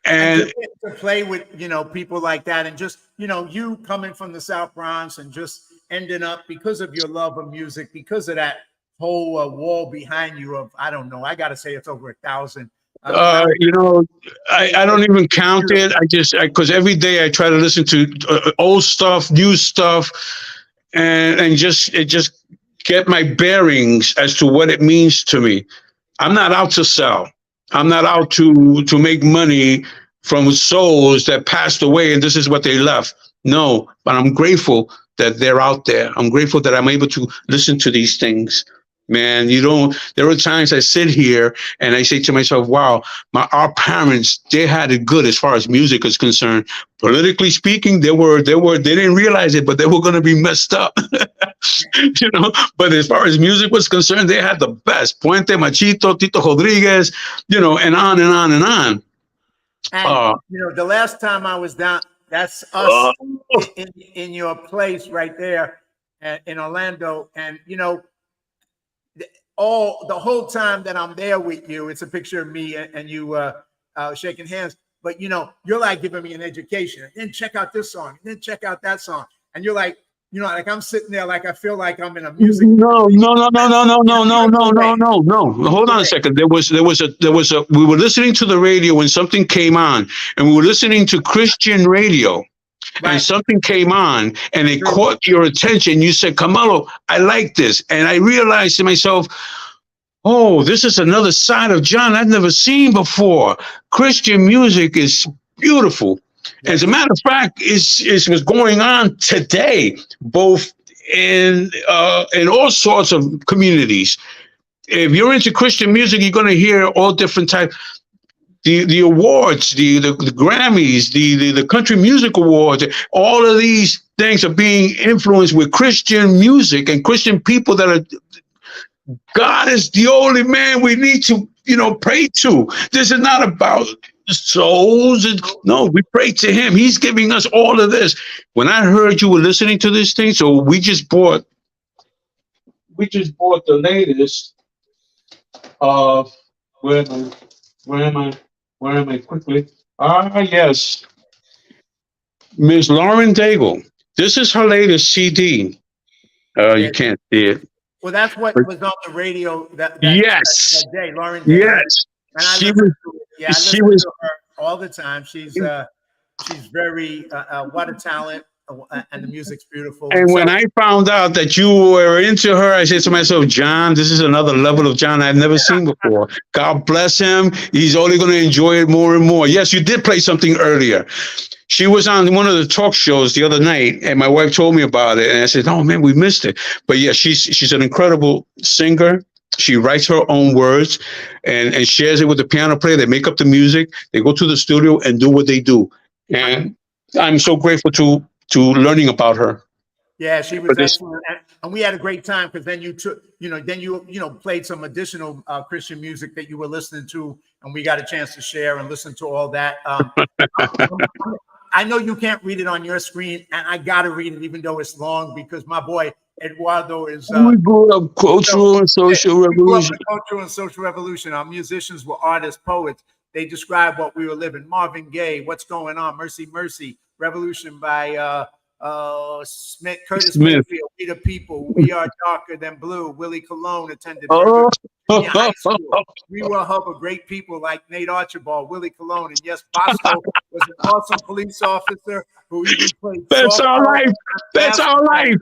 And to play with, people like that, and just, you coming from the South Bronx and just ending up, because of your love of music, because of that whole wall behind you of, I don't know, I got to say it's over 1,000. I don't even count it. Because every day I try to listen to old stuff, new stuff, and just get my bearings as to what it means to me. I'm not out to sell. I'm not out to make money from souls that passed away and this is what they left. No, but I'm grateful that they're out there. I'm grateful that I'm able to listen to these things. Man, there are times I sit here and I say to myself, wow, our parents, they had it good as far as music is concerned. Politically speaking, they didn't realize it, but they were going to be messed up. But as far as music was concerned, they had the best. Puente, Machito, Tito Rodriguez, and on and on and on. And, the last time I was down, that's us in your place right there in Orlando. And, the whole time that I'm there with you, it's a picture of me and you shaking hands. But, you're like giving me an education. And then check out this song. And then check out that song. And you're like, like I'm sitting there like I feel like I'm in a music. No. Hold on a second. There was we were listening to the radio when something came on, and we were listening to Christian radio. Right. And something came on and it caught your attention. You said, Carmelo, I like this. And I realized to myself, oh, this is another side of John I've never seen before. Christian music is beautiful. Yeah. As a matter of fact, it's what's going on today, both in all sorts of communities. If you're into Christian music, you're going to hear all different types. The awards, the Grammys, the Country Music Awards, all of these things are being influenced with Christian music and Christian people that are, God is the only man we need to, pray to. This is not about souls. No, we pray to him. He's giving us all of this. When I heard you were listening to this thing, so we just bought the latest of where am I quickly? Yes. Ms. Lauren Daigle. This is her latest CD. You can't see it. Well, that's what was on the radio that yes. That day, Lauren Daigle. Yes. And I listen to her all the time. She's very, what a talent, and the music's beautiful. And when I found out that you were into her, I said to myself, John, this is another level of John I've never seen before. God bless him. He's only going to enjoy it more and more. Yes, you did play something earlier. She was on one of the talk shows the other night, and my wife told me about it. And I said, oh, man, we missed it. But yeah, she's an incredible singer. She writes her own words and shares it with the piano player. They make up the music. They go to the studio and do what they do. And I'm so grateful to learning about her. Yeah, she was excellent, and we had a great time because then you took, then you played some additional Christian music that you were listening to, and we got a chance to share and listen to all that. I know you can't read it on your screen, and I got to read it even though it's long because my boy Eduardo is. We grew up cultural and social revolution. Cultural and social revolution. Our musicians were artists, poets. They described what we were living. Marvin Gaye, What's Going On, Mercy, Mercy, Revolution by Smith, Curtis Mayfield, We the People, We Are Darker Than Blue, Willie Colon attended high school. We were a hub of great people like Nate Archibald, Willie Colon, and yes, Bosco was an awesome police officer who even played. That's our life. That's our life.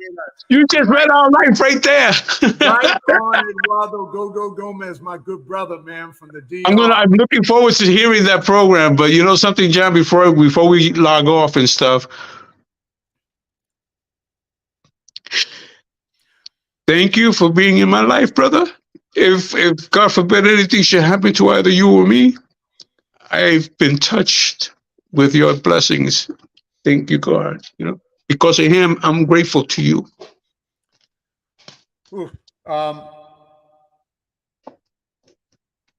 You just read our life right there. Right on, Eduardo Go Gomez, my good brother, man, from the DR. I'm looking forward to hearing that program. But you know something, John, before we log off and stuff. Thank you for being in my life, brother. If God forbid anything should happen to either you or me, I've been touched with your blessings. Thank you, God. Because of him, I'm grateful to you.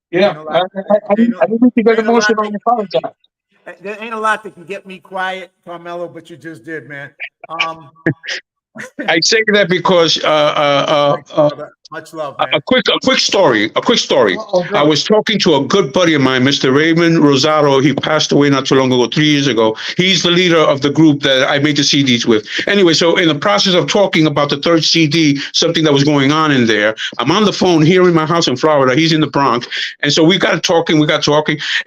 Yeah, I didn't think to get emotional and apologize. There ain't a lot that can get me quiet, Carmelo, but you just did, man. I say that because much love, man. A quick story. I was talking to a good buddy of mine, Mr. Raymond Rosado. He passed away not too long ago, 3 years ago. He's the leader of the group that I made the CDs with. Anyway, so in the process of talking about the third CD, something that was going on in there, I'm on the phone here in my house in Florida. He's in the Bronx. And so we got talking,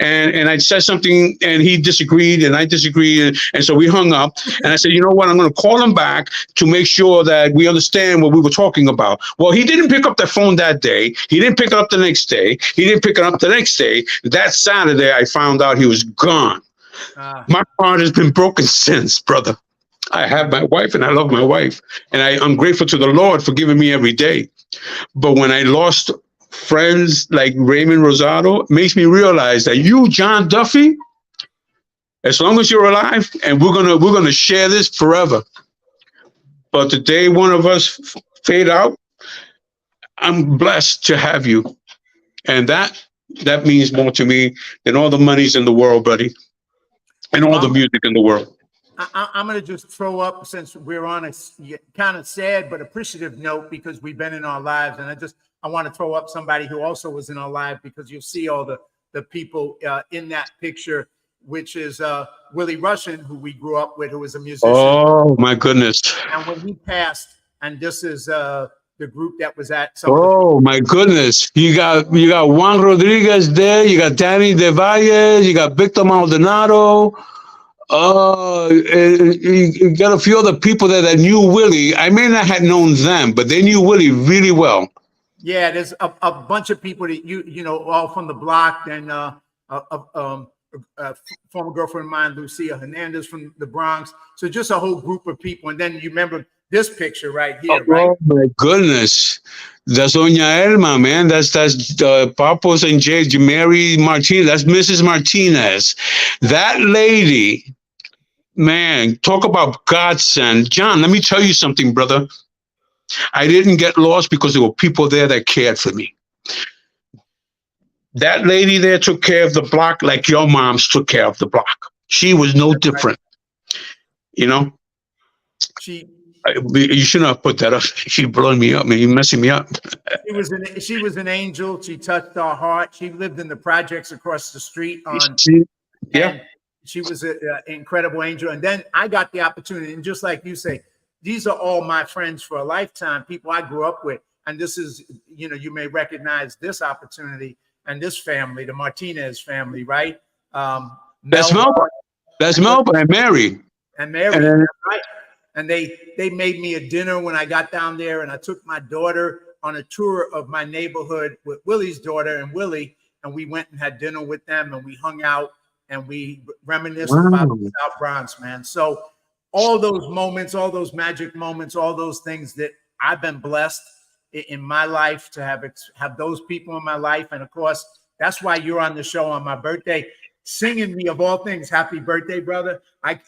and I said something, and he disagreed, and I disagreed. And so we hung up. And I said, you know what? I'm going to call him back to make sure that we understand what we were talking about. Well, he didn't pick up the phone that day. He didn't pick it up the next day. He didn't pick it up the next day. That Saturday, I found out he was gone. My heart has been broken since, brother. I have my wife, and I love my wife. And I'm grateful to the Lord for giving me every day. But when I lost friends like Raymond Rosado, it makes me realize that you, John Duffy, as long as you're alive, and we're gonna share this forever. But the day one of us fade out, I'm blessed to have you. And that means more to me than all the monies in the world, buddy, and all the music in the world. I'm going to just throw up, since we're on a kind of sad but appreciative note, because we've been in our lives. And I want to throw up somebody who also was in our life, because you'll see all the people in that picture, which is Willie Russian, who we grew up with, who was a musician. Oh, my goodness. And when he passed, and this is the group that was at my goodness. You got Juan Rodriguez there, you got Danny De Valle, you got Victor Maldonado. You got a few other people there that knew Willie. I may not have known them, but they knew Willie really well. Yeah, there's a bunch of people that you know, all from the block. And former girlfriend of mine, Lucia Hernandez from the Bronx. So just a whole group of people. And then you remember this picture right here, right? Oh my goodness. That's Doña Elma, man. That's Papos and Mary Martinez. That's Mrs. Martinez. That lady, man, talk about godsend. John, let me tell you something, brother. I didn't get lost because there were people there that cared for me. That lady there took care of the block like your moms took care of the block. She was no different. You know? You shouldn't have put that up. She's blowing me up, man. You're messing me up. She was an angel. She touched our heart. She lived in the projects across the street. She was an incredible angel. And then I got the opportunity, and just like you say, these are all my friends for a lifetime, people I grew up with. And this is, you know, you may recognize this opportunity and this family, the Martinez family, right? That's Melba. That's Melba and Mary. And Mary, right? and they made me a dinner when I got down there, and I took my daughter on a tour of my neighborhood with Willie's daughter and Willie, and we went and had dinner with them, and we hung out and we reminisced about the South Bronx, man. So all those moments, all those magic moments, all those things that I've been blessed in my life to have those people in my life. And of course, that's why you're on the show on my birthday, singing me, of all things, happy birthday, brother. I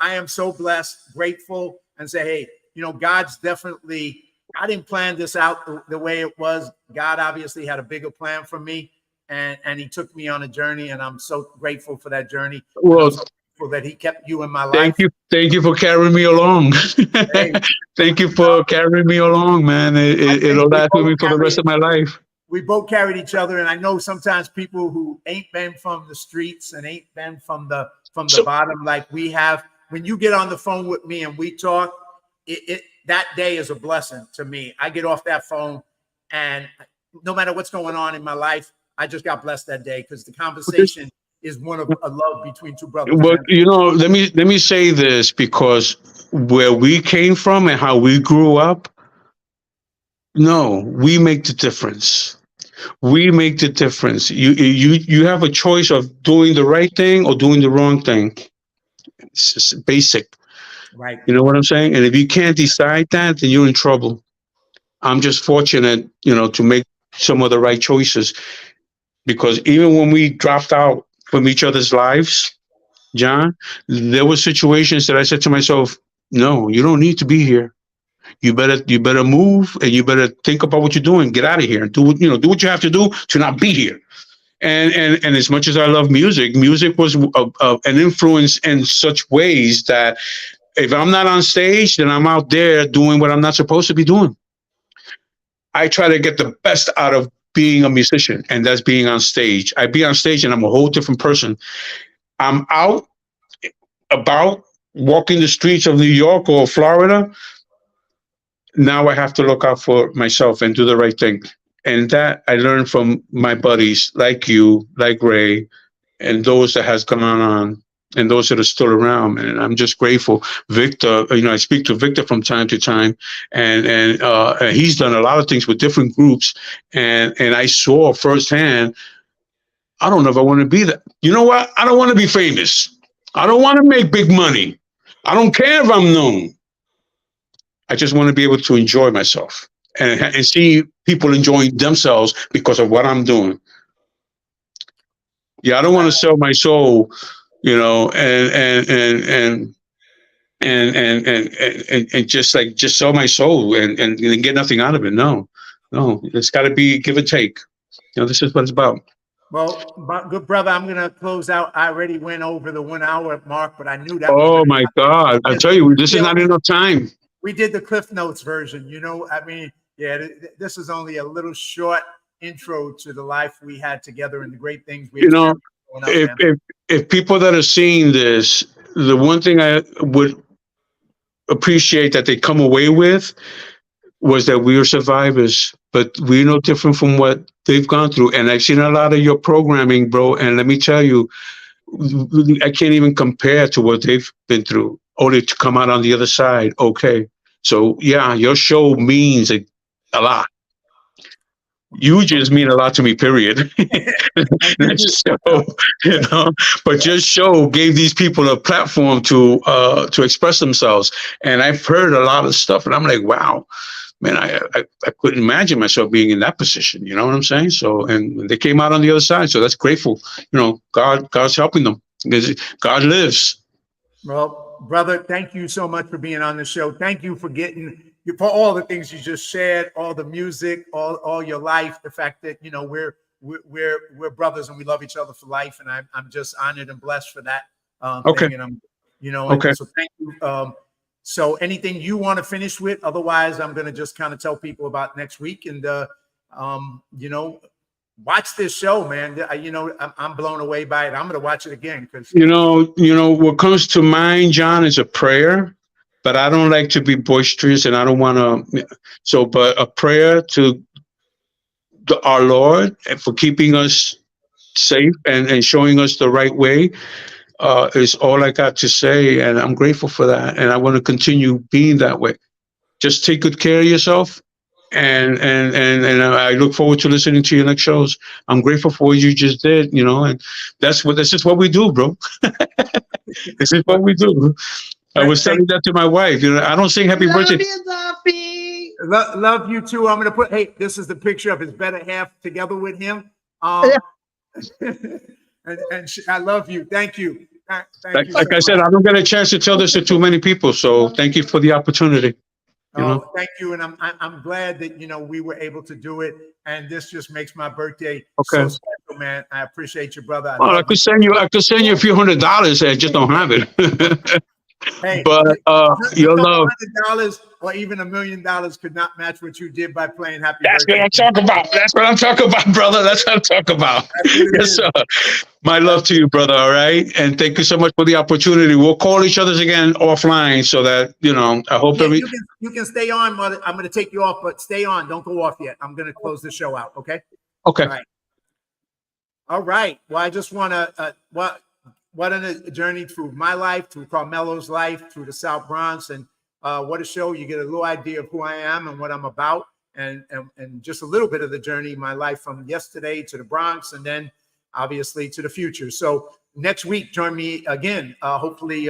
am so blessed, grateful, and say, hey, God's definitely, I didn't plan this out the way it was. God obviously had a bigger plan for me, and he took me on a journey, and I'm so grateful for that journey. Well, so grateful that he kept you in my life. Thank you for carrying me along. Hey, thank you for carrying me along, man. It'll last with me for the rest of my life. We both carried each other, and I know sometimes people who ain't been from the streets and ain't been from the bottom like we have, when you get on the phone with me and we talk, that day is a blessing to me. I get off that phone, and no matter what's going on in my life, I just got blessed that day because the conversation is one of a love between two brothers. But let me say this, because where we came from and how we grew up, no, we make the difference. We make the difference. You have a choice of doing the right thing or doing the wrong thing. It's just basic. Right. You know what I'm saying? And if you can't decide that, then you're in trouble. I'm just fortunate, to make some of the right choices, because even when we dropped out from each other's lives, John, there were situations that I said to myself, no, you don't need to be here. You better move, and you better think about what you're doing. Get out of here and do what you have to do to not be here. And as much as I love music was an influence in such ways that if I'm not on stage, then I'm out there doing what I'm not supposed to be doing. I try to get the best out of being a musician, and that's being on stage. I be on stage and I'm a whole different person. I'm out about walking the streets of New York or Florida. Now I have to look out for myself and do the right thing. And that I learned from my buddies like you, like Ray, and those that has gone on, and those that are still around. And I'm just grateful. Victor, I speak to Victor from time to time, and he's done a lot of things with different groups. And I saw firsthand, I don't know if I want to be that. You know what? I don't want to be famous. I don't want to make big money. I don't care if I'm known. I just want to be able to enjoy myself and see people enjoying themselves because of what I'm doing. Yeah, I don't want to sell my soul, and just sell my soul and get nothing out of it. No, it's got to be give and take. This is what it's about. Well, good brother, I'm going to close out. I already went over the 1 hour mark, but I knew that. Oh my God. I tell you, this is not enough time. We did the Cliff Notes version, this is only a little short intro to the life we had together and the great things we if people that are seeing this, the one thing I would appreciate that they come away with was that we are survivors, but we're no different from what they've gone through. And I've seen a lot of your programming, bro. And let me tell you, I can't even compare to what they've been through, only to come out on the other side. Okay. So yeah, your show means a lot. You just mean a lot to me, period. But your show gave these people a platform to express themselves. And I've heard a lot of stuff, and I'm like, wow, man, I couldn't imagine myself being in that position. You know what I'm saying? So, and they came out on the other side. So that's grateful. God's helping them. God lives. Well, brother, thank you so much for being on the show. Thank you for for all the things you just shared, all the music, all your life, the fact that, we're brothers and we love each other for life. And I'm just honored and blessed for that. Okay. Thing. And okay. So thank you. So anything you want to finish with? Otherwise, I'm going to just kind of tell people about next week and, watch this show, man. I'm blown away by it. I'm going to watch it again because what comes to mind, John, is a prayer, but I don't like to be boisterous, and I don't want to. So, but a prayer to our Lord for keeping us safe and showing us the right way. is all I got to say, and I'm grateful for that, and I want to continue being that way. Just take good care of yourself, and I look forward to listening to your next shows. I'm grateful for what you just did, and this is what we do, bro. This is what we do. I was telling that to my wife. I don't sing happy birthday. Duffy. Love you too. I'm gonna hey, this is the picture of his better half together with him. And I love you. Thank you. Thank you. Like I said, I don't get a chance to tell this to too many people, so thank you for the opportunity. Thank you, and I'm glad that we were able to do it, and this just makes my birthday so special, man. I appreciate you, brother. I could send you a few $100. I just don't have it. Hey, but your love, $100 or even $1 million could not match what you did by playing Happy That's Birthday. what I'm talking about. That's what I'm talking about, brother. That's what I'm talking about. Yes, sir. My love to you, brother. All right, and thank you so much for the opportunity. We'll call each other again offline, so that I hope you can stay on. But I'm going to take you off, but stay on. Don't go off yet. I'm going to close the show out. Okay. Okay. All right. Well, I just want to what a journey through my life, through Carmelo's life, through the South Bronx, and what a show. You get a little idea of who I am and what I'm about, and just a little bit of the journey, my life from yesterday to the Bronx, and then obviously to the future. So next week, join me again. Hopefully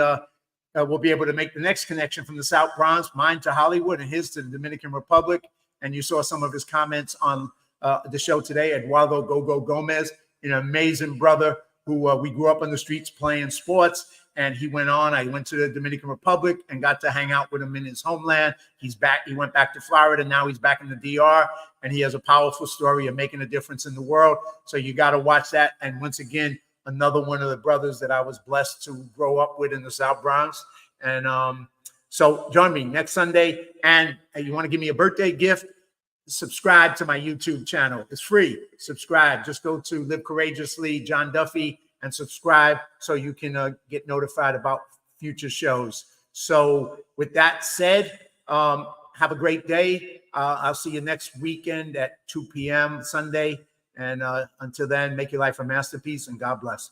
we'll be able to make the next connection from the South Bronx, mine to Hollywood and his to the Dominican Republic. And you saw some of his comments on the show today. Eduardo Go Gomez, an amazing brother who we grew up on the streets playing sports, and he went on. I went to the Dominican Republic and got to hang out with him in his homeland. He's back. He went back to Florida. Now he's back in the DR, and he has a powerful story of making a difference in the world. So you got to watch that. And once again, another one of the brothers that I was blessed to grow up with in the South Bronx. And so join me next Sunday. And you want to give me a birthday gift? Subscribe to my YouTube channel. It's free. Subscribe. Just go to Live Courageously, John Duffy, and subscribe so you can get notified about future shows. So with that said, have a great day. I'll see you next weekend at 2 p.m. Sunday. And until then, make your life a masterpiece, and God bless.